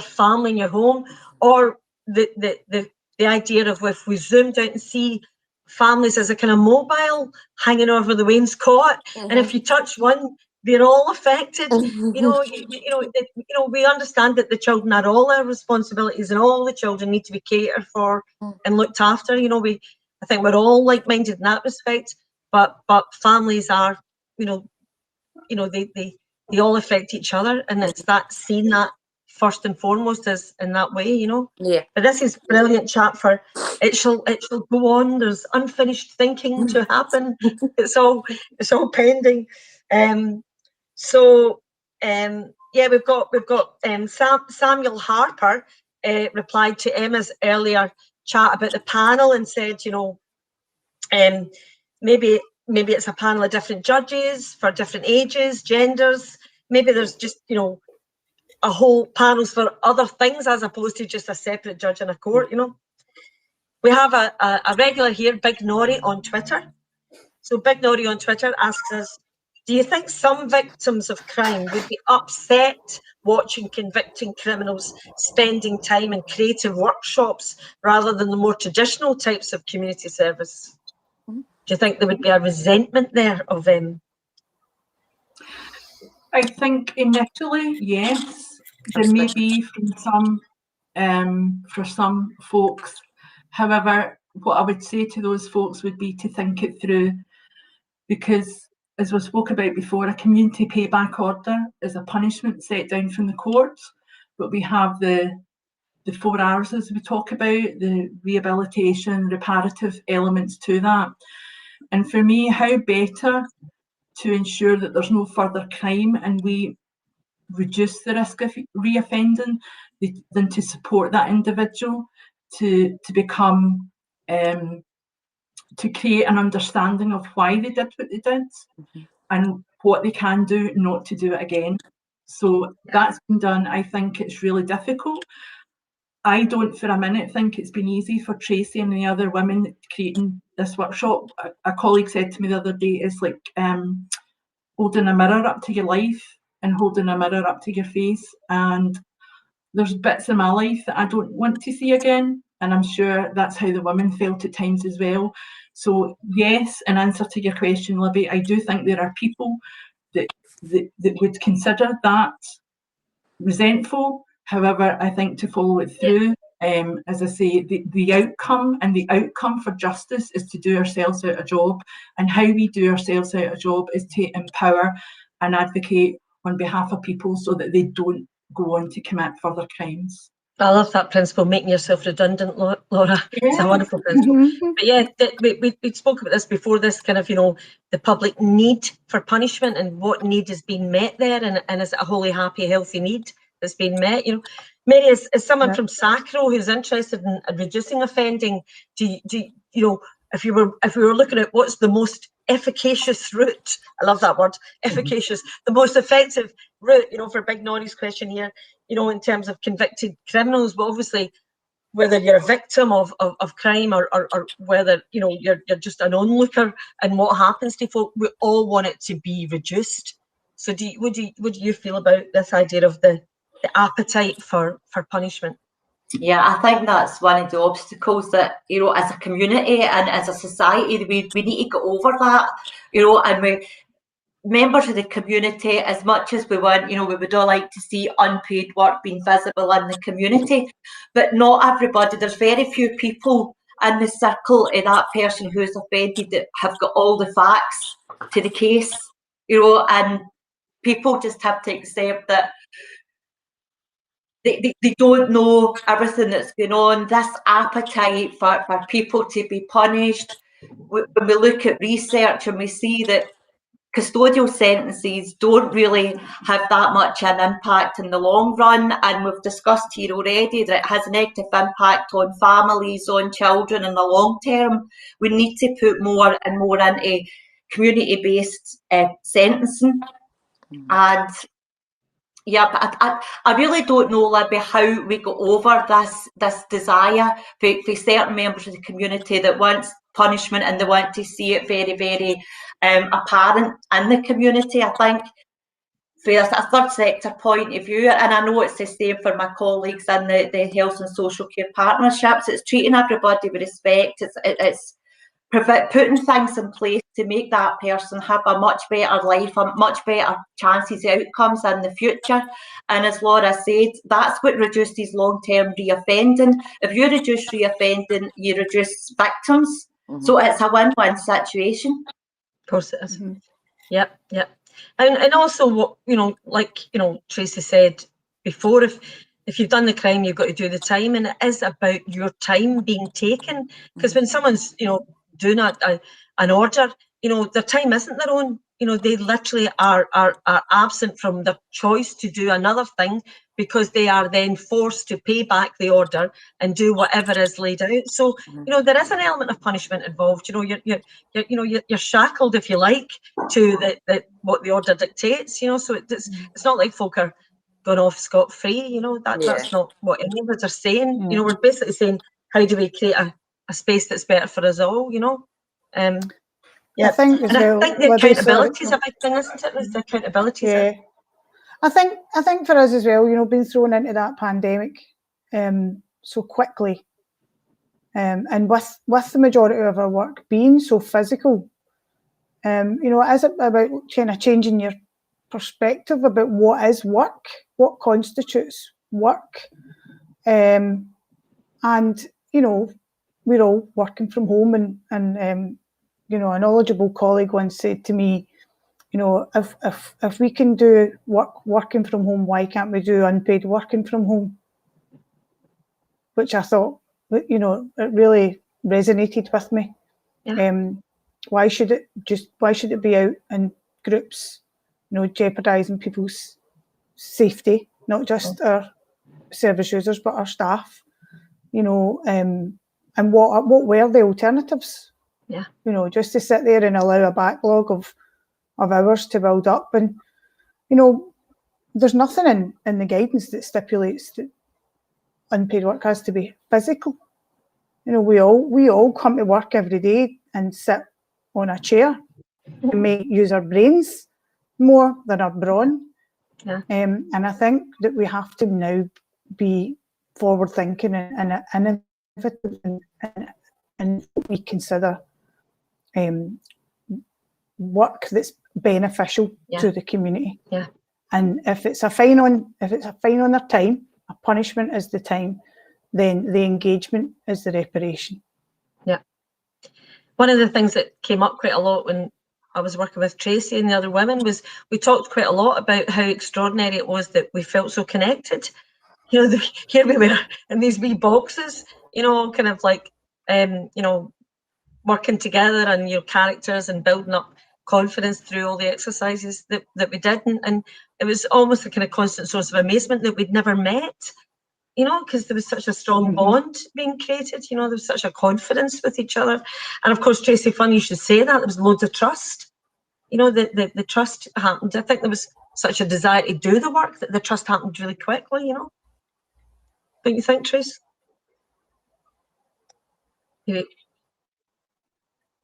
family and your home, or the idea of, if we zoomed out and see families as a kind of mobile hanging over the wainscot, and if you touch one, they're all affected. We understand that the children are all our responsibilities, and all the children need to be catered for and looked after. I think we're all like-minded in that respect, but families are, they all affect each other, and it's that seeing that first and foremost is in that way, Yeah. But this is brilliant chapter. It shall go on. There's unfinished thinking to happen. It's all pending. We've got Samuel Harper replied to Emma's earlier chat about the panel and said, maybe it's a panel of different judges for different ages, genders. Maybe there's just, a whole panels for other things as opposed to just a separate judge in a court, We have a regular here, Big Nori on Twitter. So Big Nori on Twitter asks us, do you think some victims of crime would be upset watching convicting criminals spending time in creative workshops rather than the more traditional types of community service? Do you think there would be a resentment there of them? I think initially, yes, there may be for some folks. However, what I would say to those folks would be to think it through, because as we spoke about before, a community payback order is a punishment set down from the courts, but we have the 4 hours as we talk about, the rehabilitation, reparative elements to that. And for me, how better to ensure that there's no further crime and we reduce the risk of reoffending than to support that individual to become to create an understanding of why they did what they did and what they can do not to do it again. So that's been done. I think it's really difficult. I don't for a minute think it's been easy for Tracy and the other women creating this workshop. A colleague said to me the other day, it's like holding a mirror up to your life and holding a mirror up to your face. And there's bits in my life that I don't want to see again. And I'm sure that's how the women felt at times as well. So yes, in answer to your question, Libby, I do think there are people that would consider that resentful. However, I think to follow it through, as I say, the outcome for justice is to do ourselves out a job. And how we do ourselves out a job is to empower and advocate on behalf of people so that they don't go on to commit further crimes. I love that principle, making yourself redundant, Laura. Yeah. It's a wonderful principle. But yeah, we spoke about this before, this kind of, the public need for punishment and what need is being met there, and is it a wholly happy, healthy need that's being met? Mary, as someone from Sacro who's interested in reducing offending, do if we were looking at what's the most efficacious route, I love that word, efficacious, the most effective route, for Big Nori's question here, in terms of convicted criminals, but obviously whether you're a victim of crime or whether you're just an onlooker and what happens to folk, we all want it to be reduced. So what do you feel about this idea of the appetite for punishment? Yeah, I think that's one of the obstacles that, as a community and as a society, we need to get over that, and we, members of the community, as much as we want, we would all like to see unpaid work being visible in the community, but not everybody. There's very few people in the circle of that person who's offended that have got all the facts to the case, and people just have to accept that they don't know everything that's going on. This appetite for people to be punished, when we look at research and we see that custodial sentences don't really have that much an impact in the long run, and we've discussed here already that it has a negative impact on families, on children in the long term. We need to put more and more into community-based sentencing. And yeah, but I really don't know, Libby, how we go over this desire for certain members of the community that wants punishment and they want to see it very, very apparent in the community. I think for a third sector point of view, and I know it's the same for my colleagues in the health and social care partnerships, it's treating everybody with respect. It's putting things in place to make that person have a much better life, a much better chances, outcomes in the future. And as Laura said, that's what reduces long-term reoffending. If you reduce reoffending, you reduce victims. So it's a win-win situation. Of course it is. Yep. And also, what Tracy said before, if you've done the crime, you've got to do the time, and it is about your time being taken. Because when someone's doing an order, their time isn't their own. They literally are absent from the choice to do another thing because they are then forced to pay back the order and do whatever is laid out. So there is an element of punishment involved. You're shackled, if you like, to what the order dictates. So it's not like folk are going off scot-free. That's not what any of us are saying. We're basically saying, how do we create a space that's better for us all, you know. I think as well, I think the Libby, accountability is a big thing, isn't it? The accountability. Yeah, I think for us as well, you know, being thrown into that pandemic so quickly, and with the majority of our work being so physical, you know, it is about kind of changing your perspective about what is work, what constitutes work, and you know, we're all working from home, and you know, a knowledgeable colleague once said to me, you know, if we can do working from home, why can't we do unpaid working from home? Which I thought, you know, it really resonated with me. Yeah. Why should it be out in groups, you know, jeopardising people's safety, not just our service users but our staff, you know, and what were the alternatives? Yeah, you know, just to sit there and allow a backlog of hours to build up, and you know, there's nothing in the guidance that stipulates that unpaid work has to be physical. You know, we all come to work every day and sit on a chair and may use our brains more than our brawn. Yeah. And I think that we have to now be forward thinking and innovative and we consider work that's beneficial to the community. Yeah. And if it's a fine on their time, a punishment is the time, then the engagement is the reparation. Yeah. One of the things that came up quite a lot when I was working with Tracey and the other women was we talked quite a lot about how extraordinary it was that we felt so connected. You know, here we were in these wee boxes, you know, kind of like, you know, working together and your characters and building up confidence through all the exercises that we did. And it was almost a kind of constant source of amazement that we'd never met, you know, because there was such a strong bond being created, you know, there was such a confidence with each other. And of course, Tracey, funny you should say that, there was loads of trust. You know, the trust happened. I think there was such a desire to do the work that the trust happened really quickly, you know. Don't you think, Trace?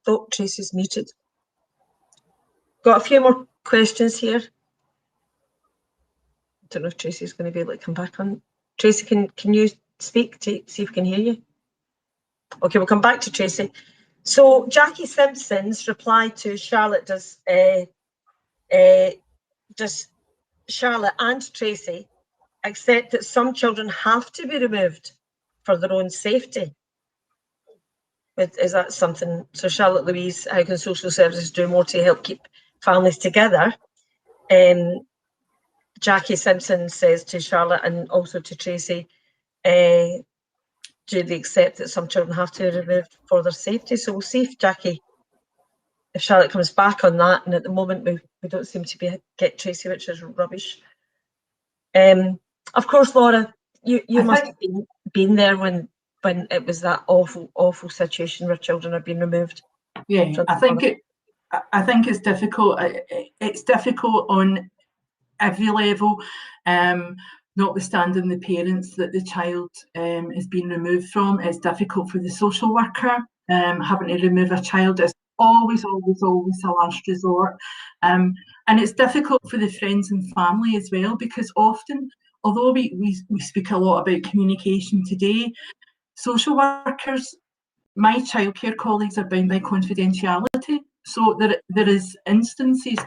Oh, Tracy's muted. Got a few more questions here. I don't know if Tracy's going to be able to come back on. Tracy, can you speak to see if we can hear you? Okay, we'll come back to Tracy. So Jackie Simpson's reply to Charlotte does Charlotte and Tracy accept that some children have to be removed for their own safety? Is that something? So Charlotte Louise, how can social services do more to help keep families together? Jackie Simpson says to Charlotte and also to Tracy, do they accept that some children have to be removed for their safety? So we'll see if Jackie, if Charlotte comes back on that. And at the moment we don't seem to get Tracy, which is rubbish. Of course, Laura, you must have been there when it was that awful situation where children are being removed. Yeah, I think it's difficult. It's difficult on every level, notwithstanding the parents that the child is being removed from. It's difficult for the social worker. Having to remove a child is always a last resort. And it's difficult for the friends and family as well, because often, although we speak a lot about communication today, social workers, my childcare colleagues, are bound by confidentiality. So there is instances,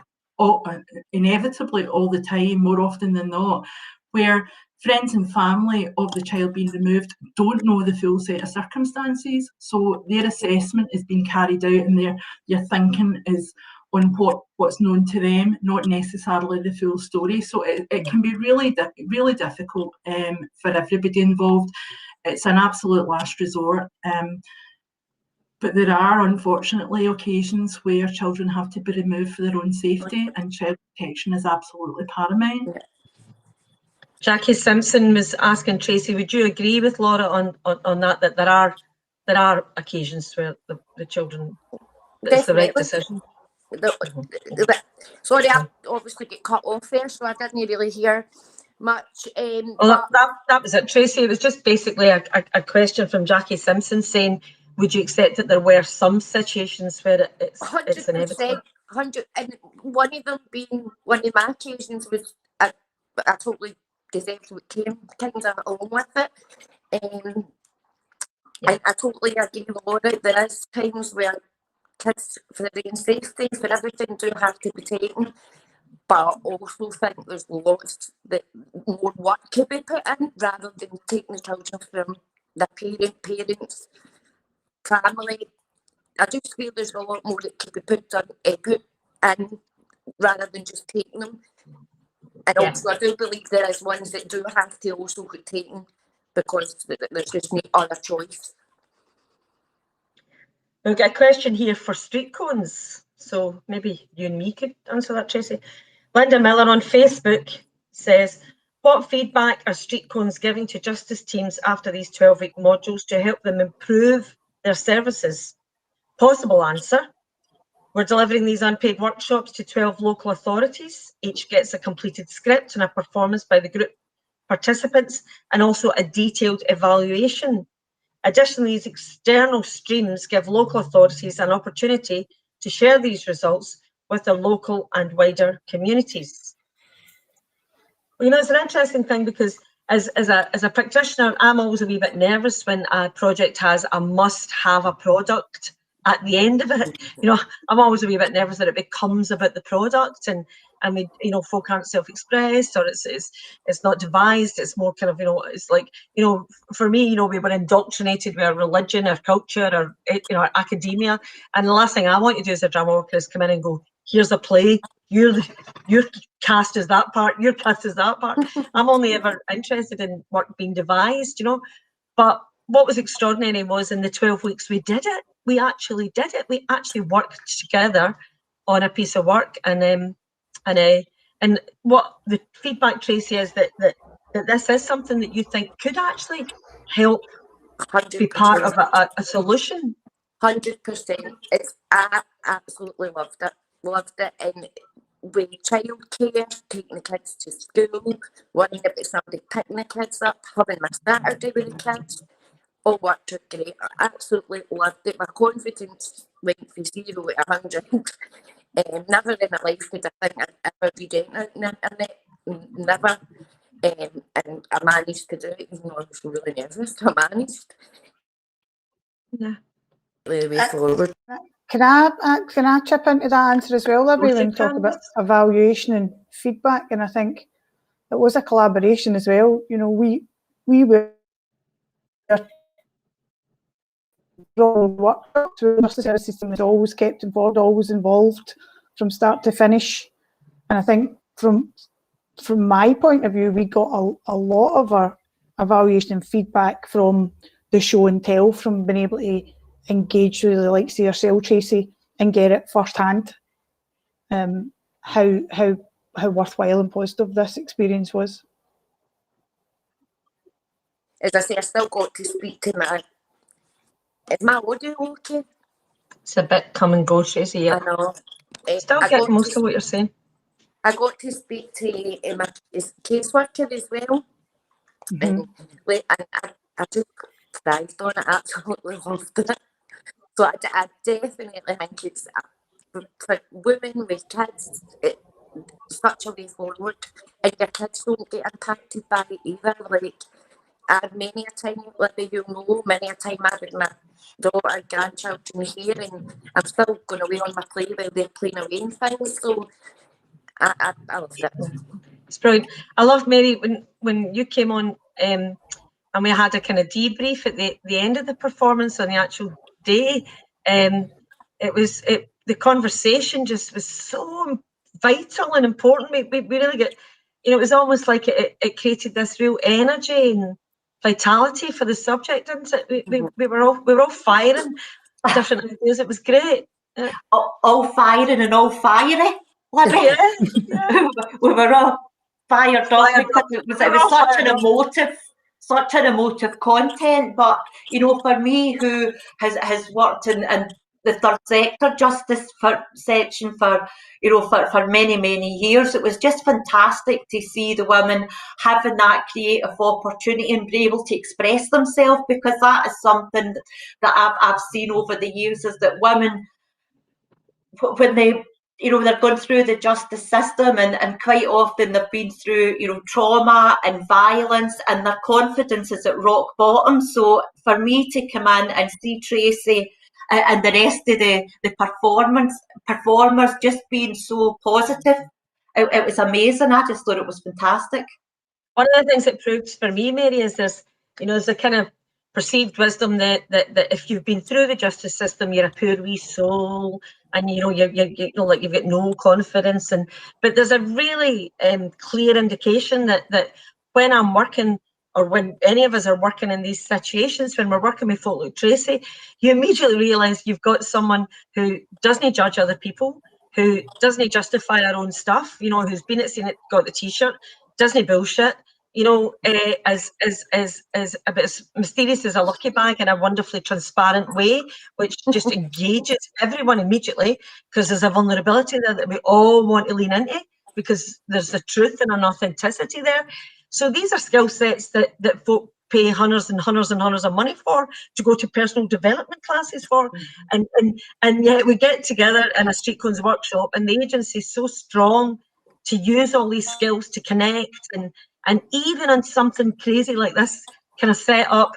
inevitably all the time, more often than not, where friends and family of the child being removed don't know the full set of circumstances. So their assessment is being carried out and their thinking is on what's known to them, not necessarily the full story. So it can be really difficult for everybody involved. It's an absolute last resort. But there are, unfortunately, occasions where children have to be removed for their own safety, and child protection is absolutely paramount. Jackie Simpson was asking Tracy, would you agree with Laura on that there are occasions where the children, it's the right decision? Sorry, I obviously get cut off there, so I didn't really hear much. Well, that was it, Tracy. It was just basically a question from Jackie Simpson saying, would you accept that there were some situations where it's inevitable? 100%. And one of them being, one of my occasions was I totally deserved what came kind of along with it. I totally agree with Laura. There is times where kids, for their own safety, for everything, do have to be taken. But I also think there's lots that more work could be put in rather than taking the children from their parents, family. I just feel there's a lot more that could be put in rather than just taking them. And also I do believe there is ones that do have to also get taken because there's just no other choice. We've got a question here for StreetCones, so maybe you and me could answer that, Tracy. Linda Miller on Facebook says, what feedback are StreetCones giving to justice teams after these 12-week modules to help them improve their services? Possible answer, we're delivering these unpaid workshops to 12 local authorities. Each gets a completed script and a performance by the group participants and also a detailed evaluation. Additionally, these external streams give local authorities an opportunity to share these results with their local and wider communities. Well, you know, it's an interesting thing because as a practitioner, I'm always a wee bit nervous when a project has a must-have a product at the end of it. You know, I'm always a wee bit nervous that it becomes about the product and we, you know, folk aren't self-expressed or it's not devised. It's more kind of, you know, it's like, you know, for me, you know, we were indoctrinated with our religion, our culture, our, you know, our academia. And the last thing I want to do as a drama worker is come in and go, here's a play. Your cast is that part. Your cast is that part. I'm only ever interested in work being devised, you know. But what was extraordinary was in the 12 weeks we did it. We actually did it. We actually worked together on a piece of work, and what the feedback, Tracy, is that this is something that you think could actually help 100%. Be part of a solution. 100%. I absolutely loved it, and with childcare, taking the kids to school, worrying about somebody picking the kids up, having my Saturday with the kids. All worked out great. I absolutely loved it. My confidence went from 0 to 100. Never in my life did I think I'd ever be doing it on the internet. Never. And I managed to do it, even though I was really nervous. I managed. Yeah. The way forward. Can I chip into that answer as well, Libby, when we talk about evaluation and feedback? And I think it was a collaboration as well. You know, we were workshops with the justice service system is always kept involved, always involved from start to finish. And I think from my point of view, we got a lot of our evaluation and feedback from the show and tell, from being able to engage with the likes of yourself, Tracy, and get it firsthand. How worthwhile and positive this experience was. As I say, I still got to speak to my. Is my audio okay? It's a bit come and go, Tracy. Yeah. I know. Still get most of what you're saying. I got to speak to my caseworker as well. Mm-hmm. And I took pride on it. I absolutely loved it. So I definitely think it's for women with kids, it's such a way forward. And your kids don't get impacted by it either. Like, many a time, Libby, you'll know, many a time I had my daughter, grandchildren here, and I'm still going away on my play while they're playing away and things. So I loved it. It's brilliant. I love, Mary, when you came on and we had a kind of debrief at the end of the performance on the actual day. The conversation just was so vital and important. We really get, you know, it was almost like it created this real energy and vitality for the subject, didn't it? We were all firing different ideas. It was great. Yeah. All firing and all fiery. Yeah. We were all fired up because it was such an emotive content. But you know, for me, who has worked in the third sector justice section for, you know, for many years. It was just fantastic to see the women having that creative opportunity and be able to express themselves, because that is something that I've seen over the years, is that women, when they, you know, they're going through the justice system, and quite often they've been through, you know, trauma and violence, and their confidence is at rock bottom. So for me to come in and see Tracey and the rest of the performers just being so positive, it was amazing. I just thought it was fantastic. One of the things it proves for me, Mary, is there's a kind of perceived wisdom that if you've been through the justice system, you're a poor wee soul, and you know, like you've got no confidence. But there's a really clear indication that when I'm working, or when any of us are working in these situations, when we're working with folk like Tracey, you immediately realise you've got someone who doesn't judge other people, who doesn't justify our own stuff, you know, who's been at seen it, got the t-shirt, doesn't bullshit, you know, as a bit as mysterious as a lucky bag in a wonderfully transparent way, which just engages everyone immediately, because there's a vulnerability there that we all want to lean into, because there's a truth and an authenticity there. So these are skill sets that folk pay hundreds and hundreds and hundreds of money for, to go to personal development classes for, and yet we get together in a StreetCones workshop, and the agency is so strong to use all these skills to connect, and even on something crazy like this kind of set up,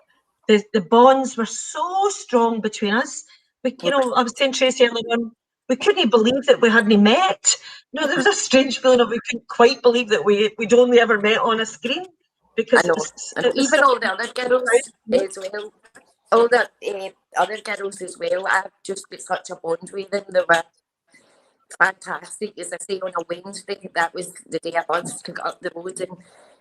the bonds were so strong between us. You know, I was saying, Tracey, earlier on, we couldn't believe that we hadn't met. You know, there was a strange feeling of we couldn't quite believe that we'd only ever met on a screen. Because I know. And even all the other girls as well, all the other girls as well, I've just got such a bond with them. They were fantastic. As I say, on a Wednesday, that was the day I buzzed to get up the road and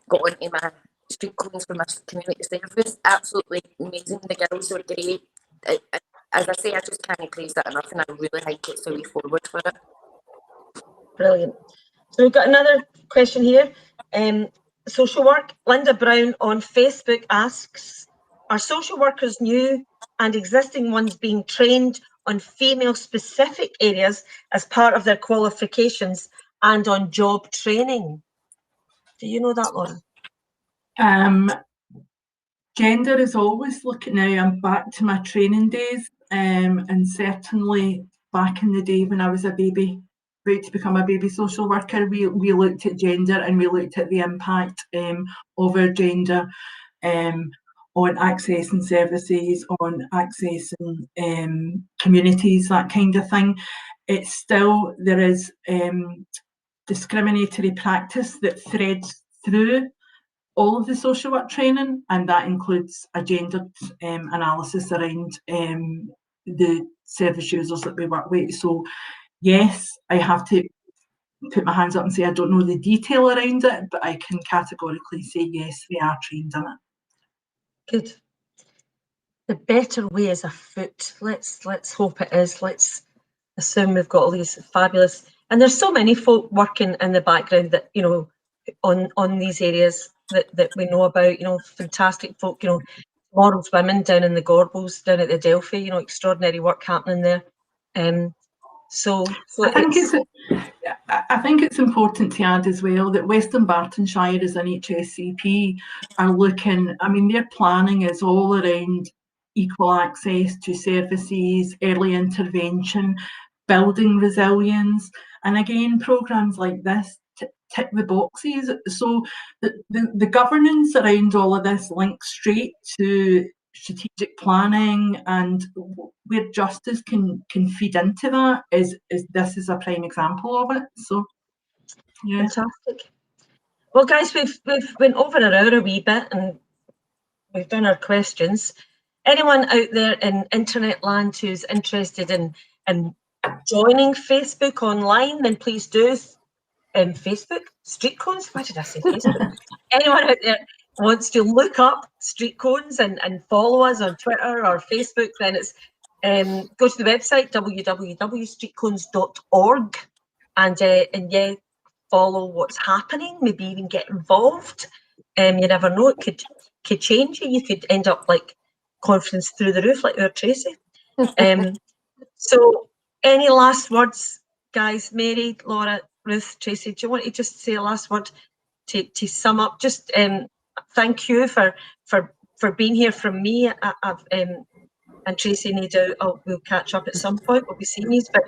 got onto my StreetCones for my community service. Absolutely amazing. The girls were great. As I say, I just can't praise that enough, and I really think it's a way forward for it. Brilliant. So we've got another question here. Social work. Linda Brown on Facebook asks, are social workers new and existing ones being trained on female specific areas as part of their qualifications and on job training? Do you know that, Laura? Gender is always looking, now I'm back to my training days, and certainly back in the day when I was a baby, about to become a baby social worker, we looked at gender, and we looked at the impact of our gender on accessing services, on accessing communities, that kind of thing. It's still, there is discriminatory practice that threads through all of the social work training, and that includes a gendered analysis around the service users that we work with. So yes, I have to put my hands up and say I don't know the detail around it, but I can categorically say yes, we are trained in it. Good. The better way is afoot. Let's hope it is. Let's assume we've got all these fabulous, and there's so many folk working in the background that, you know, on these areas that we know about, you know, fantastic folk, you know, Tomorrow's Women down in the Gorbals, down at the Delphi, you know, extraordinary work happening there. So I think it's important to add as well that Western Bartonshire as an HSCP are looking, I mean, their planning is all around equal access to services, early intervention, building resilience, and again, programmes like this tick the boxes. So the governance around all of this links straight to strategic planning, and where justice can feed into that is this is a prime example of it. So yeah. Fantastic. Well, guys, we've went over an hour a wee bit, and we've done our questions. Anyone out there in internet land who's interested in joining Facebook online, then please do. Facebook, StreetCones, why did I say Facebook? Anyone out there wants to look up StreetCones and follow us on Twitter or Facebook, then it's go to the website www.streetcones.org and yeah, follow what's happening, maybe even get involved. You never know, it could change you. You could end up like confidence through the roof like our Tracey. So, any last words, guys? Mary, Laura, Ruth, Tracy, do you want to just say a last word to sum up? Just thank you for being here from me. And Tracy, no doubt we'll catch up at some point. We'll be seeing you. But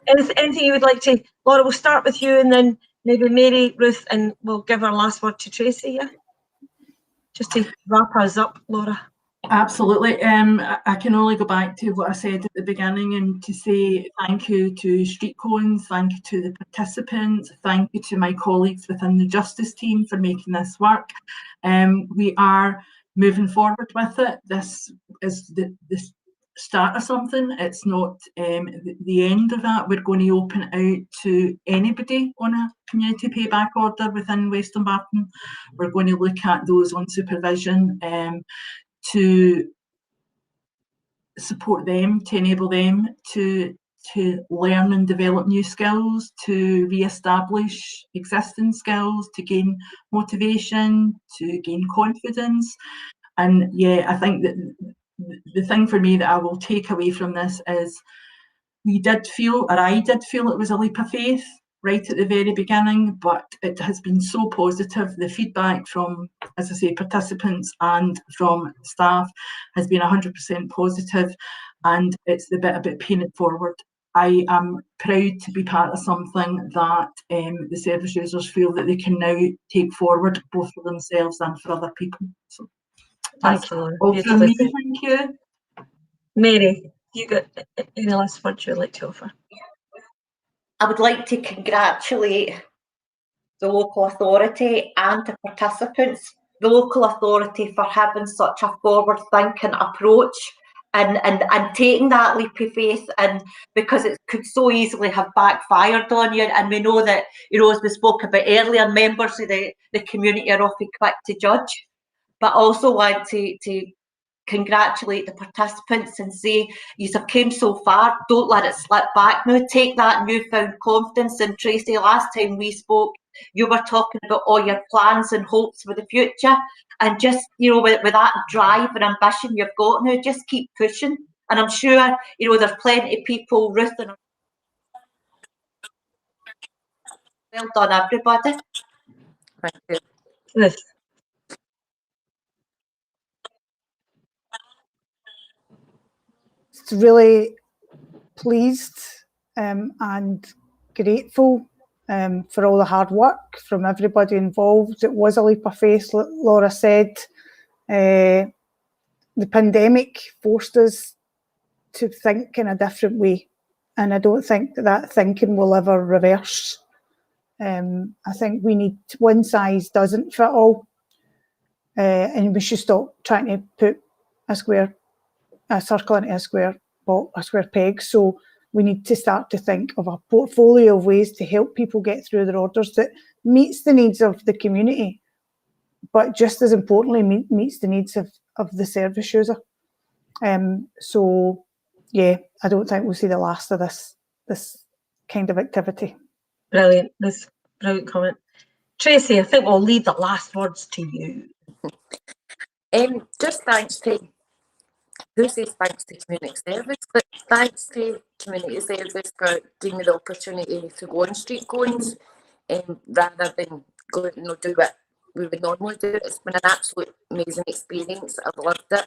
anything you would like to, Laura, we'll start with you, and then maybe Mary, Ruth, and we'll give our last word to Tracy. Yeah, just to wrap us up, Laura. Absolutely. I can only go back to what I said at the beginning and to say thank you to StreetCones, thank you to the participants, thank you to my colleagues within the justice team for making this work. We are moving forward with it. This is the start of something. It's not the end of that. We're going to open it out to anybody on a community payback order within West Dunbarton. We're going to look at those on supervision to support them, to enable them to learn and develop new skills, to re-establish existing skills, to gain motivation, to gain confidence. And yeah, I think that the thing for me that I will take away from this is I did feel it was a leap of faith right at the very beginning, but it has been so positive. The feedback from, as I say, participants and from staff has been 100% positive, and it's the bit about paying it forward. I am proud to be part of something that the service users feel that they can now take forward, both for themselves and for other people. So thank you, Laura. all from me. Thank you. Mary, you got any last words you'd like to offer? I would like to congratulate the local authority and the participants. The local authority for having such a forward-thinking approach and taking that leap of faith, and because it could so easily have backfired on you. And we know that, you know, as we spoke about earlier, members of the community are often quick to judge. But also want to congratulate the participants and say, you have came so far, don't let it slip back now. Take that newfound confidence. And Tracy, last time we spoke, you were talking about all your plans and hopes for the future, and just, you know, with that drive and ambition you've got now, just keep pushing. And I'm sure, you know, there's plenty of people, Ruth, and well done, everybody. Thank you. Yes. Really pleased and grateful for all the hard work from everybody involved. It was a leap of faith, Laura said. The pandemic forced us to think in a different way, and I don't think that thinking will ever reverse. I think we need, one size doesn't fit all, and we should stop trying to put a circle into a square peg. So we need to start to think of a portfolio of ways to help people get through their orders that meets the needs of the community, but just as importantly meets the needs of the service user. So yeah, I don't think we'll see the last of this kind of activity. Brilliant. This brilliant comment. Tracy, I think we'll leave the last words to you. Just thanks to, who says thanks to community service, but thanks to community service for giving me the opportunity to go on StreetCones rather than go and do what we would normally do. It's been an absolute amazing experience. I've loved it,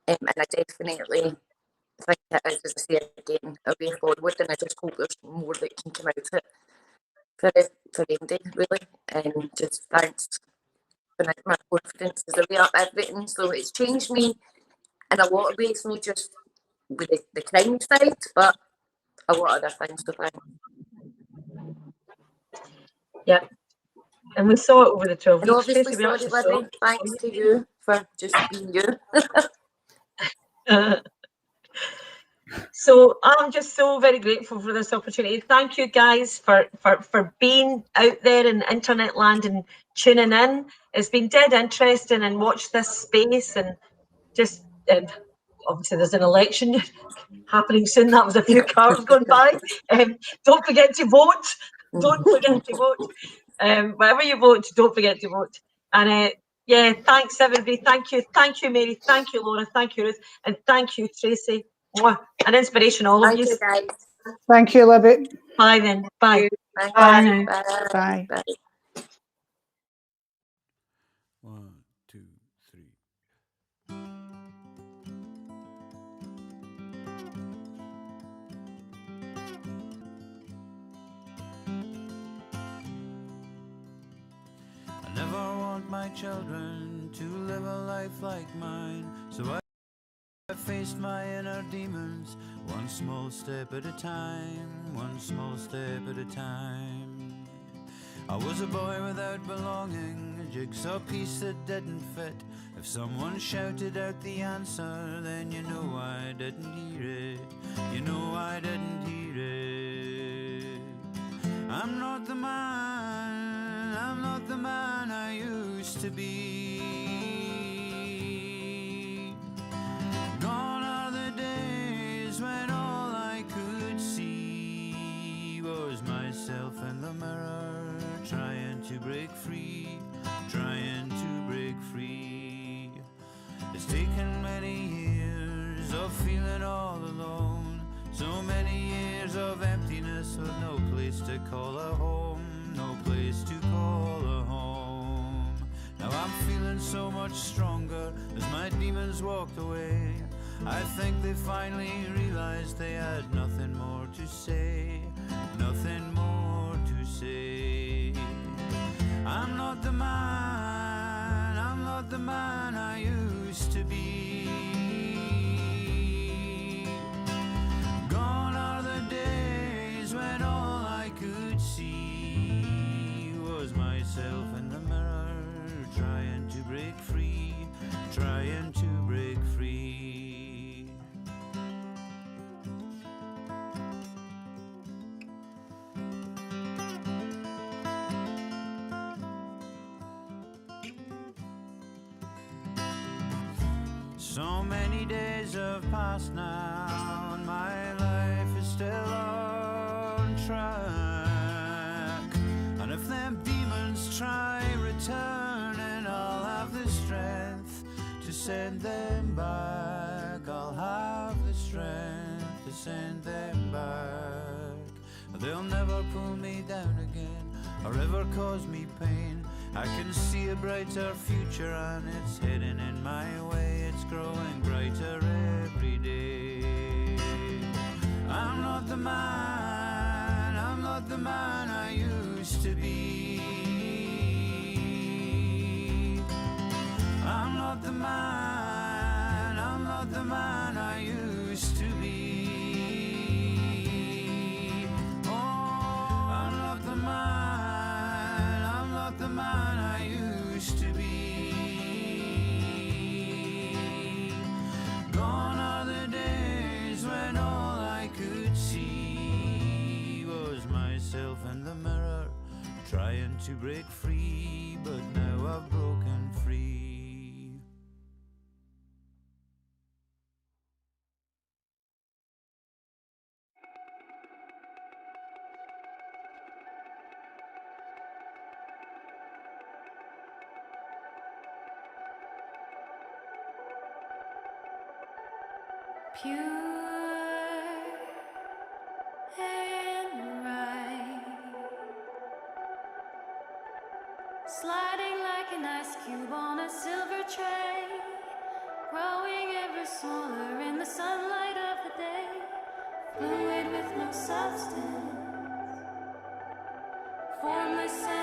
and I definitely think it is, as I say again, a way forward, and I just hope there's more that can come out of it for Andy, really. And just thanks for my confidence is a way up everything. So it's changed me in a lot of ways, not just with the crime side, but a lot of other things to find. Yeah. And we saw it over the 12 and weeks. obviously, Tracy, sorry, Libby, thanks to you for just being you. So I'm just so very grateful for this opportunity. Thank you guys for being out there in internet land and tuning in. It's been dead interesting, and watch this space, and just obviously there's an election happening soon. That was a few cars going by. Don't forget to vote. Don't forget to vote. Wherever you vote, don't forget to vote. And yeah, thanks everybody. Thank you, Mary. Thank you, Laura. Thank you, Ruth, and thank you, Tracy. Mwah. An inspiration, all of Thank you. you, guys. Thank you, Libby. Bye then. Bye. Thank Bye you. now. Bye. Bye. 1, 2, 3. I never want my children to live a life like mine, so I faced my inner demons, one small step at a time, one small step at a time. I was a boy without belonging, a jigsaw piece that didn't fit. If someone shouted out the answer, then you know I didn't hear it. You know I didn't hear it. I'm not the man I used to be. Gone are the days when all I could see was myself in the mirror, trying to break free, trying to break free. It's taken many years of feeling all alone, so many years of emptiness with no place to call a home, no place to call a home. Now I'm feeling so much stronger as my demons walked away. I think they finally realized they had nothing more to say, nothing more to say. I'm not the man I used to be. Gone are the days when all I could see was myself in the mirror, trying to break free, trying to break free. So many days have passed now, and my life is still on track. And if them demons try returning, I'll have the strength to send them back. I'll have the strength to send them back. They'll never pull me down again or ever cause me pain. I can see a brighter future and it's heading in my way. It's growing brighter every day. I'm not the man I used to be. I'm not the man I used to be. Oh, I'm not the man I used to be. Gone are the days when all I could see was myself in the mirror, trying to break free, but now I've broken free. Pure and right, sliding like an ice cube on a silver tray, growing ever smaller in the sunlight of the day, fluid with no substance, formless and